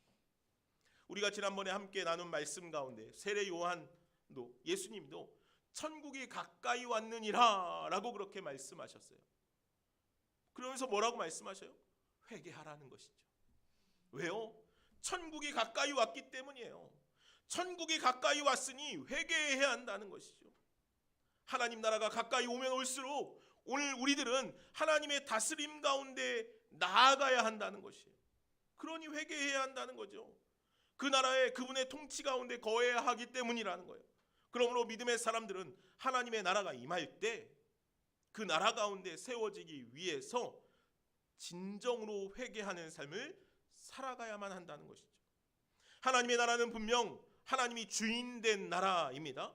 우리가 지난번에 함께 나눈 말씀 가운데 세례 요한도, 예수님도 천국이 가까이 왔느니라 라고 그렇게 말씀하셨어요. 그러면서 뭐라고 말씀하셔요? 회개하라는 것이죠. 왜요? 천국이 가까이 왔기 때문이에요. 천국이 가까이 왔으니 회개해야 한다는 것이죠. 하나님 나라가 가까이 오면 올수록 오늘 우리들은 하나님의 다스림 가운데 나아가야 한다는 것이에요. 그러니 회개해야 한다는 거죠. 그 나라에 그분의 통치 가운데 거해야 하기 때문이라는 거예요. 그러므로 믿음의 사람들은 하나님의 나라가 임할 때 그 나라 가운데 세워지기 위해서 진정으로 회개하는 삶을 살아가야만 한다는 것이죠. 하나님의 나라는 분명 하나님이 주인된 나라입니다.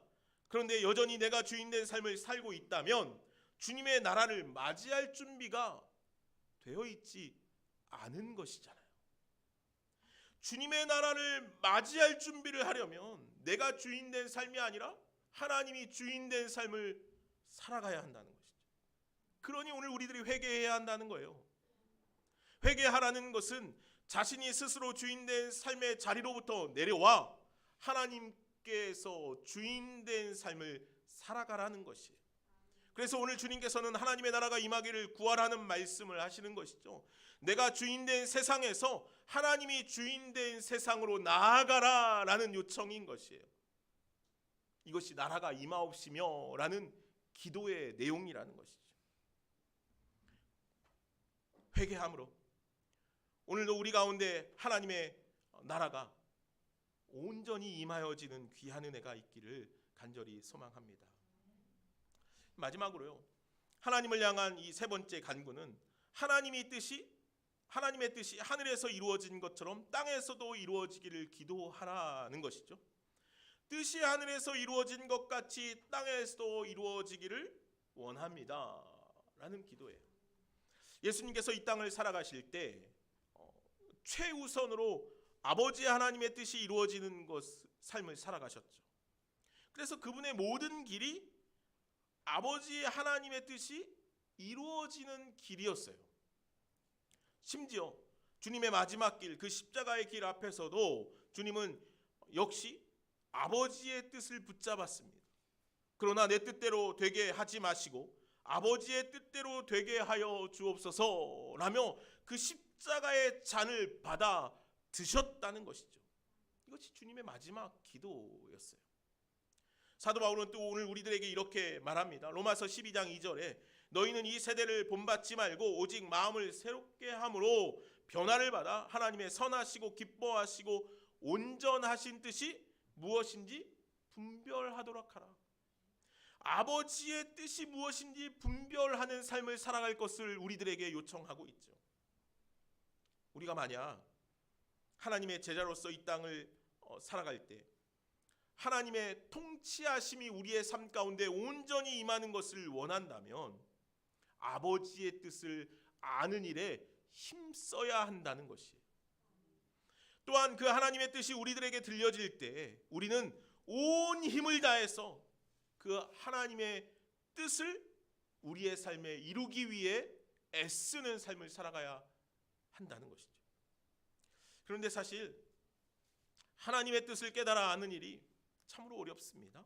그런데 여전히 내가 주인된 삶을 살고 있다면 주님의 나라를 맞이할 준비가 되어 있지 않은 것이잖아요. 주님의 나라를 맞이할 준비를 하려면 내가 주인된 삶이 아니라 하나님이 주인된 삶을 살아가야 한다는 것이죠. 그러니 오늘 우리들이 회개해야 한다는 거예요. 회개하라는 것은 자신이 스스로 주인된 삶의 자리로부터 내려와 하나님께서 주인된 삶을 살아가라는 것이에요. 그래서 오늘 주님께서는 하나님의 나라가 임하기를 구하라는 말씀을 하시는 것이죠. 내가 주인된 세상에서 하나님이 주인된 세상으로 나아가라 라는 요청인 것이에요. 이것이 나라가 임하옵시며 라는 기도의 내용이라는 것이죠. 회개함으로 오늘도 우리 가운데 하나님의 나라가 온전히 임하여지는 귀한 은혜가 있기를 간절히 소망합니다. 마지막으로요, 하나님을 향한 이 세 번째 간구는 하나님의 뜻이 하늘에서 이루어진 것처럼 땅에서도 이루어지기를 기도하라는 것이죠. 뜻이 하늘에서 이루어진 것 같이 땅에서도 이루어지기를 원합니다 라는 기도예요. 예수님께서 이 땅을 살아가실 때 최우선으로 아버지 하나님의 뜻이 이루어지는 삶을 살아가셨죠. 그래서 그분의 모든 길이 아버지 하나님의 뜻이 이루어지는 길이었어요. 심지어 주님의 마지막 길, 그 십자가의 길 앞에서도 주님은 역시 아버지의 뜻을 붙잡았습니다. 그러나 내 뜻대로 되게 하지 마시고 아버지의 뜻대로 되게 하여 주옵소서라며 그 십자가의 잔을 받아 드셨다는 것이죠. 이것이 주님의 마지막 기도였어요. 사도 바울은 또 오늘 우리들에게 이렇게 말합니다. 로마서 12장 2절에 너희는 이 세대를 본받지 말고 오직 마음을 새롭게 함으로 변화를 받아 하나님의 선하시고 기뻐하시고 온전하신 뜻이 무엇인지 분별하도록 하라. 아버지의 뜻이 무엇인지 분별하는 삶을 살아갈 것을 우리들에게 요청하고 있죠. 우리가 만약 하나님의 제자로서 이 땅을 살아갈 때 하나님의 통치하심이 우리의 삶 가운데 온전히 임하는 것을 원한다면 아버지의 뜻을 아는 일에 힘써야 한다는 것이에요. 또한 그 하나님의 뜻이 우리들에게 들려질 때 우리는 온 힘을 다해서 그 하나님의 뜻을 우리의 삶에 이루기 위해 애쓰는 삶을 살아가야 한다는 것이죠. 그런데 사실 하나님의 뜻을 깨달아 아는 일이 참으로 어렵습니다.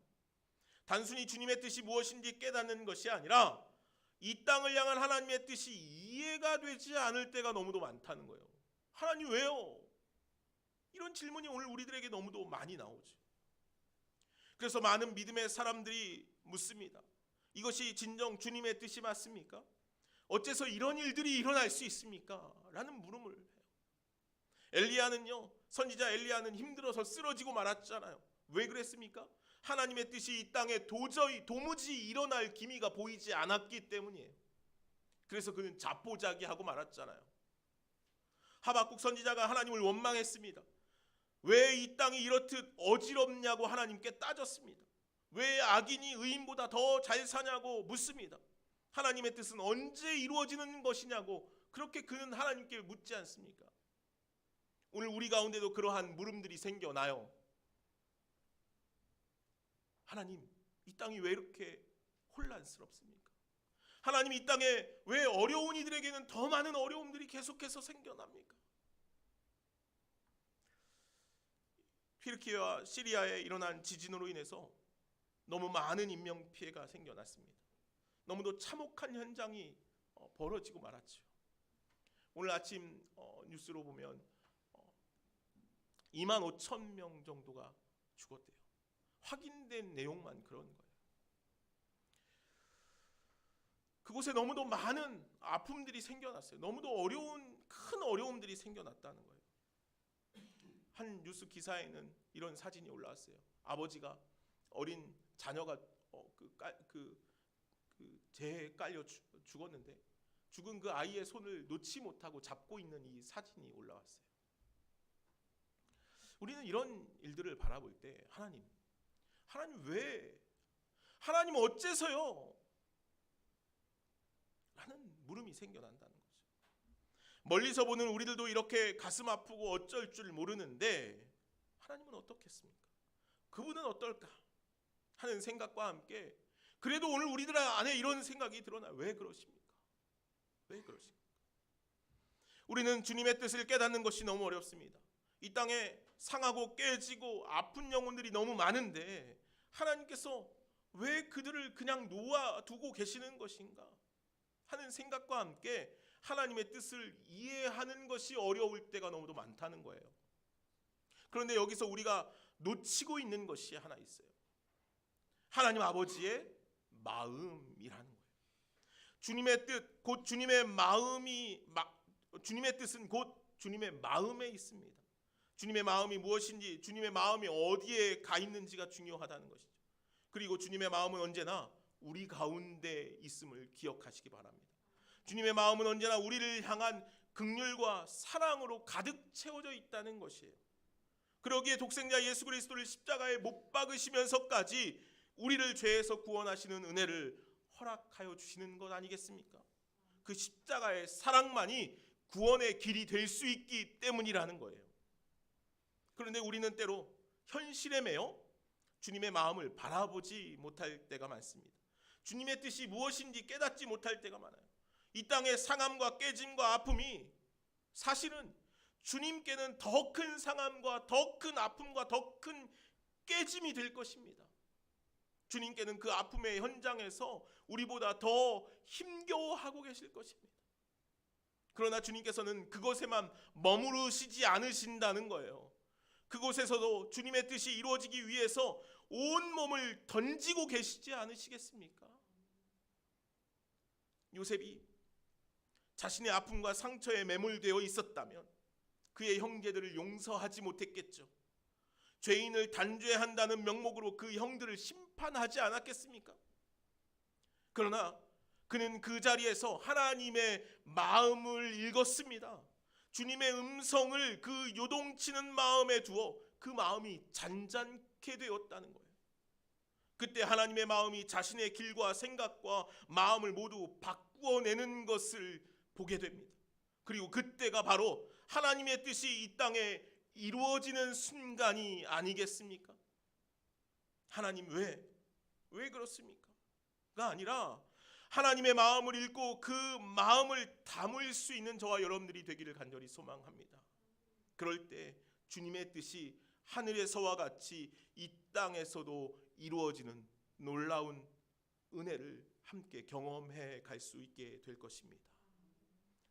단순히 주님의 뜻이 무엇인지 깨닫는 것이 아니라 이 땅을 향한 하나님의 뜻이 이해가 되지 않을 때가 너무도 많다는 거예요. 하나님 왜요? 이런 질문이 오늘 우리들에게 너무도 많이 나오죠. 그래서 많은 믿음의 사람들이 묻습니다. 이것이 진정 주님의 뜻이 맞습니까? 어째서 이런 일들이 일어날 수 있습니까? 라는 물음을 해요. 엘리야는요, 선지자 엘리야는 힘들어서 쓰러지고 말았잖아요. 왜 그랬습니까? 하나님의 뜻이 이 땅에 도무지 일어날 기미가 보이지 않았기 때문이에요. 그래서 그는 자포자기하고 말았잖아요. 하박국 선지자가 하나님을 원망했습니다. 왜 이 땅이 이렇듯 어지럽냐고 하나님께 따졌습니다. 왜 악인이 의인보다 더 잘 사냐고 묻습니다. 하나님의 뜻은 언제 이루어지는 것이냐고 그렇게 그는 하나님께 묻지 않습니까? 오늘 우리 가운데도 그러한 물음들이 생겨나요. 하나님, 이 땅이 왜 이렇게 혼란스럽습니까? 하나님, 이 땅에 왜 어려운 이들에게는 더 많은 어려움들이 계속해서 생겨납니까? 튀르키예와 시리아에 일어난 지진으로 인해서 너무 많은 인명 피해가 생겨났습니다. 너무도 참혹한 현장이 벌어지고 말았죠. 오늘 아침 뉴스로 보면 2만 5천 명 정도가 죽었대요. 확인된 내용만 그런 거예요. 그곳에 너무도 많은 아픔들이 생겨났어요. 너무도 큰 어려움들이 생겨났다는 거예요. 한 뉴스 기사에는 이런 사진이 올라왔어요. 아버지가 어린 자녀가 재해에 깔려 죽었는데 죽은 그 아이의 손을 놓지 못하고 잡고 있는 이 사진이 올라왔어요. 우리는 이런 일들을 바라볼 때 하나님 왜? 하나님 어째서요? 라는 물음이 생겨난다는 거죠. 멀리서 보는 우리들도 이렇게 가슴 아프고 어쩔 줄 모르는데 하나님은 어떻겠습니까? 그분은 어떨까? 하는 생각과 함께 그래도 오늘 우리들 안에 이런 생각이 드러나요. 왜 그러십니까? 왜 그러십니까? 우리는 주님의 뜻을 깨닫는 것이 너무 어렵습니다. 이 땅에 상하고 깨지고 아픈 영혼들이 너무 많은데 하나님께서 왜 그들을 그냥 놓아두고 계시는 것인가 하는 생각과 함께 하나님의 뜻을 이해하는 것이 어려울 때가 너무도 많다는 거예요. 그런데 여기서 우리가 놓치고 있는 것이 하나 있어요. 하나님 아버지의 마음이라는 거예요. 주님의 뜻, 곧 주님의 뜻은 곧 주님의 마음에 있습니다. 주님의 마음이 무엇인지, 주님의 마음이 어디에 가 있는지가 중요하다는 것이죠. 그리고 주님의 마음은 언제나 우리 가운데 있음을 기억하시기 바랍니다. 주님의 마음은 언제나 우리를 향한 긍휼과 사랑으로 가득 채워져 있다는 것이에요. 그러기에 독생자 예수 그리스도를 십자가에 못 박으시면서까지 우리를 죄에서 구원하시는 은혜를 허락하여 주시는 것 아니겠습니까? 그 십자가의 사랑만이 구원의 길이 될 수 있기 때문이라는 거예요. 그런데 우리는 때로 현실에 매여 주님의 마음을 바라보지 못할 때가 많습니다. 주님의 뜻이 무엇인지 깨닫지 못할 때가 많아요. 이 땅의 상함과 깨짐과 아픔이 사실은 주님께는 더 큰 상함과 더 큰 아픔과 더 큰 깨짐이 될 것입니다. 주님께는 그 아픔의 현장에서 우리보다 더 힘겨워하고 계실 것입니다. 그러나 주님께서는 그곳에만 머무르시지 않으신다는 거예요. 그곳에서도 주님의 뜻이 이루어지기 위해서 온 몸을 던지고 계시지 않으시겠습니까? 요셉이 자신의 아픔과 상처에 매몰되어 있었다면 그의 형제들을 용서하지 못했겠죠. 죄인을 단죄한다는 명목으로 그 형들을 심판하지 않았겠습니까? 그러나 그는 그 자리에서 하나님의 마음을 읽었습니다. 주님의 음성을 그 요동치는 마음에 두어 그 마음이 잔잔케 되었다는 거예요. 그때 하나님의 마음이 자신의 길과 생각과 마음을 모두 바꾸어내는 것을 보게 됩니다. 그리고 그때가 바로 하나님의 뜻이 이 땅에 이루어지는 순간이 아니겠습니까? 하나님 왜 그렇습니까? 가 아니라 하나님의 마음을 읽고 그 마음을 담을 수 있는 저와 여러분들이 되기를 간절히 소망합니다. 그럴 때 주님의 뜻이 하늘에서와 같이 이 땅에서도 이루어지는 놀라운 은혜를 함께 경험해 갈 수 있게 될 것입니다.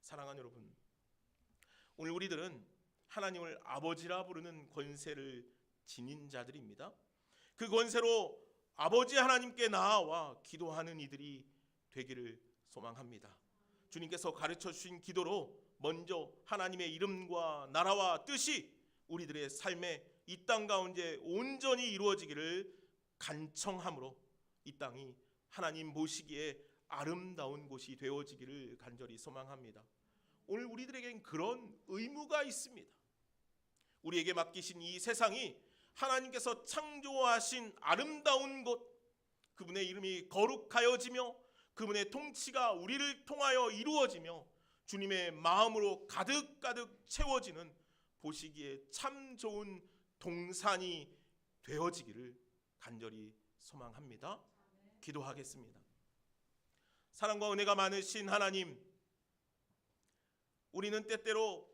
사랑하는 여러분, 오늘 우리들은 하나님을 아버지라 부르는 권세를 지닌 자들입니다. 그 권세로 아버지 하나님께 나아와 기도하는 이들이 되기를 소망합니다. 주님께서 가르쳐 주신 기도로 먼저 하나님의 이름과 나라와 뜻이 우리들의 삶에 이 땅 가운데 온전히 이루어지기를 간청함으로 이 땅이 하나님 보시기에 아름다운 곳이 되어지기를 간절히 소망합니다. 오늘 우리들에겐 그런 의무가 있습니다. 우리에게 맡기신 이 세상이 하나님께서 창조하신 아름다운 곳, 그분의 이름이 거룩하여지며 그분의 통치가 우리를 통하여 이루어지며 주님의 마음으로 가득가득 채워지는 보시기에 참 좋은 동산이 되어지기를 간절히 소망합니다. 기도하겠습니다. 사랑과 은혜가 많으신 하나님, 우리는 때때로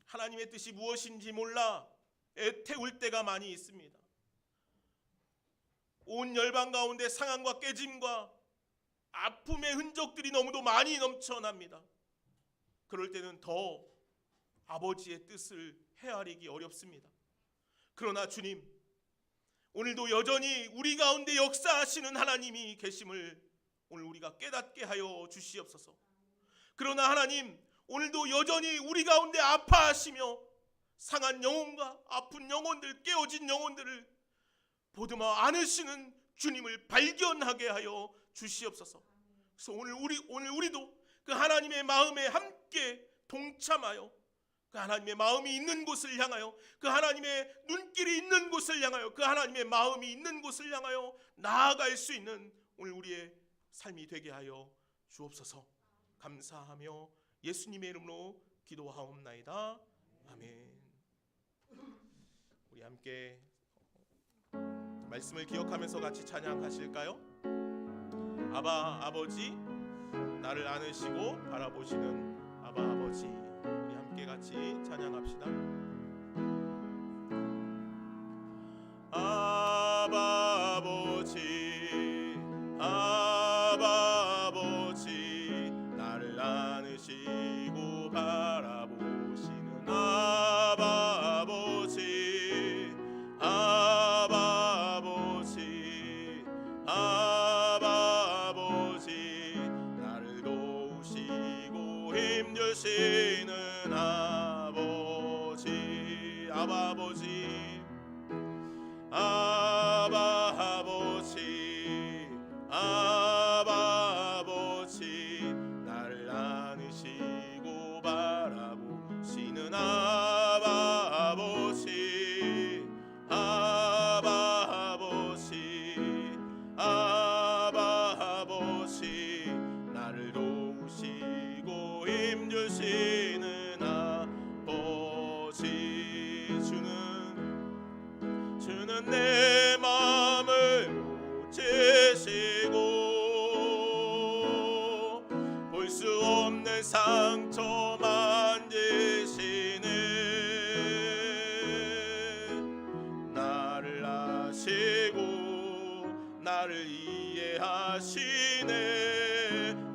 하나님의 뜻이 무엇인지 몰라 애태울 때가 많이 있습니다. 온 열방 가운데 상함과 깨짐과 아픔의 흔적들이 너무도 많이 넘쳐납니다. 그럴 때는 더 아버지의 뜻을 헤아리기 어렵습니다. 그러나 주님, 오늘도 여전히 우리 가운데 역사하시는 하나님이 계심을 오늘 우리가 깨닫게 하여 주시옵소서. 그러나 하나님, 오늘도 여전히 우리 가운데 아파하시며 상한 영혼과 아픈 영혼들, 깨어진 영혼들을 보듬어 안으시는 주님을 발견하게 하여 주시옵소서. 그래서 오늘 우리도 그 하나님의 마음에 함께 동참하여 그 하나님의 마음이 있는 곳을 향하여, 그 하나님의 눈길이 있는 곳을 향하여, 그 하나님의 마음이 있는 곳을 향하여 나아갈 수 있는 오늘 우리의 삶이 되게 하여 주옵소서. 감사하며 예수님의 이름으로 기도하옵나이다. 아멘. 우리 함께 말씀을 기억하면서 같이 찬양하실까요? 아바 아버지, 나를 안으시고 바라보시는 아바 아버지. 우리 함께 같이 찬양합시다. 아바 아버지, 아바 아버지, 나를 안으시고 바라보시는 아바 아버지, 아바 아버지, 아바 아버지, 나를 도우시고 힘주시는 아버지, 아바 아버지, 아바 아버지, 아바 아버지, 나를 상처 만지시네. 나를 아시고 나를 이해하시네.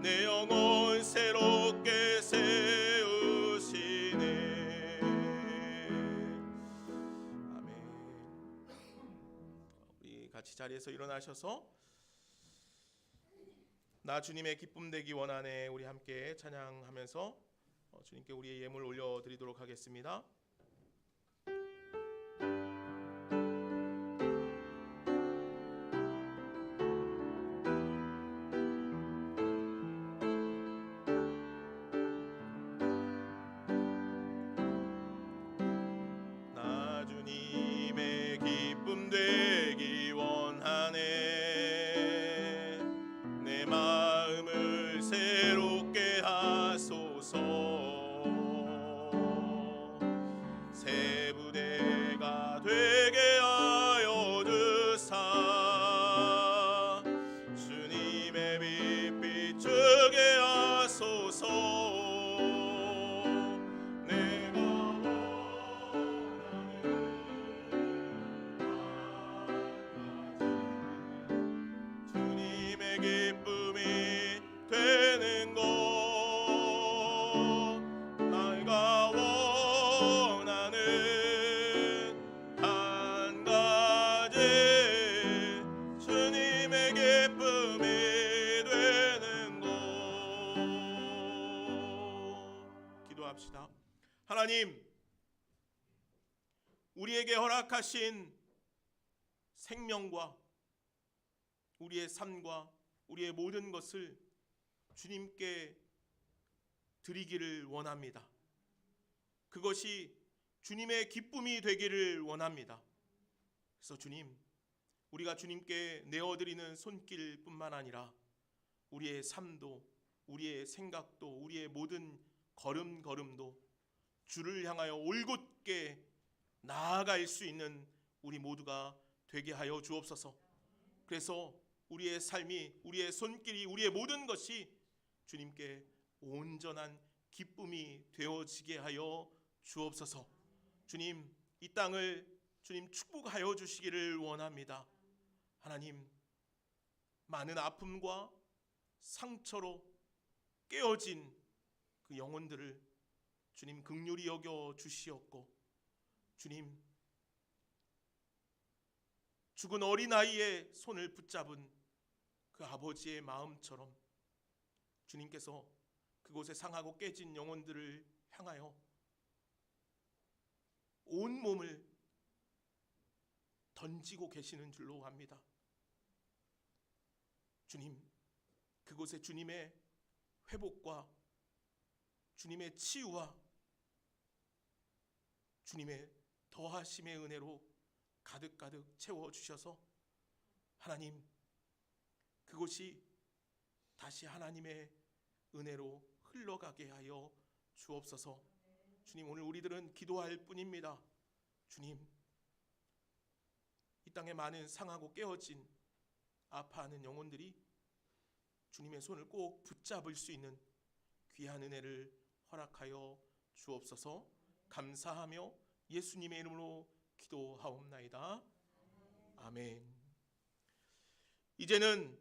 내 영혼 새롭게 세우시네. 아멘. 우리 같이 자리에서 일어나셔서 나 주님의 기쁨 되기 원하네, 우리 함께 찬양하면서 주님께 우리의 예물 올려드리도록 하겠습니다. 나 주님의 기쁨 되기 원하네. 내 마음을 새롭게 하소서. 새 부대가 되게 하여 주사 주님의 빛 비추게 하소서. 내가 주님의 기쁨이 되는 것, 내가 원하는 한 가지, 주님의 기쁨이 되는 것. 기도합시다. 하나님, 우리에게 허락하신 생명과 우리의 삶과 우리의 모든 것을 주님께 드리기를 원합니다. 그것이 주님의 기쁨이 되기를 원합니다. 그래서 주님, 우리가 주님께 내어드리는 손길뿐만 아니라 우리의 삶도, 우리의 생각도, 우리의 모든 걸음걸음도 주를 향하여 올곧게 나아갈 수 있는 우리 모두가 되게 하여 주옵소서. 그래서 우리의 삶이, 우리의 손길이, 우리의 모든 것이 주님께 온전한 기쁨이 되어지게 하여 주옵소서. 주님, 이 땅을 주님 축복하여 주시기를 원합니다. 하나님, 많은 아픔과 상처로 깨어진 그 영혼들을 주님 긍휼히 여겨 주시옵고, 주님, 죽은 어린아이의 손을 붙잡은 그 아버지의 마음처럼 주님께서 그곳에 상하고 깨진 영혼들을 향하여 온 몸을 던지고 계시는 줄로 압니다. 주님, 그곳에 주님의 회복과 주님의 치유와 주님의 더하심의 은혜로 가득가득 채워주셔서 하나님, 그곳이 다시 하나님의 은혜로 흘러가게 하여 주옵소서. 주님, 오늘 우리들은 기도할 뿐입니다. 주님, 이 땅에 많은 상하고 깨어진 아파하는 영혼들이 주님의 손을 꼭 붙잡을 수 있는 귀한 은혜를 허락하여 주옵소서. 감사하며 예수님의 이름으로 기도하옵나이다. 아멘. 이제는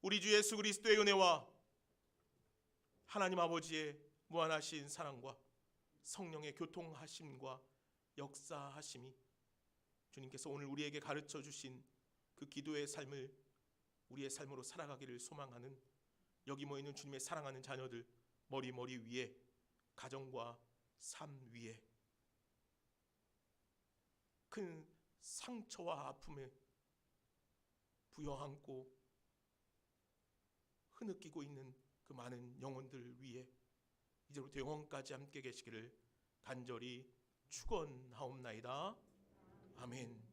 우리 주 예수 그리스도의 은혜와 하나님 아버지의 무한하신 사랑과 성령의 교통하심과 역사하심이 주님께서 오늘 우리에게 가르쳐 주신 그 기도의 삶을 우리의 삶으로 살아가기를 소망하는 여기 모이는 주님의 사랑하는 자녀들 머리 위에, 가정과 삶 위에 큰 상처와 아픔에 부여안고 흐느끼고 있는 그 많은 영혼들 위에 이제부터 영원까지 함께 계시기를 간절히 축원하옵나이다. 아멘.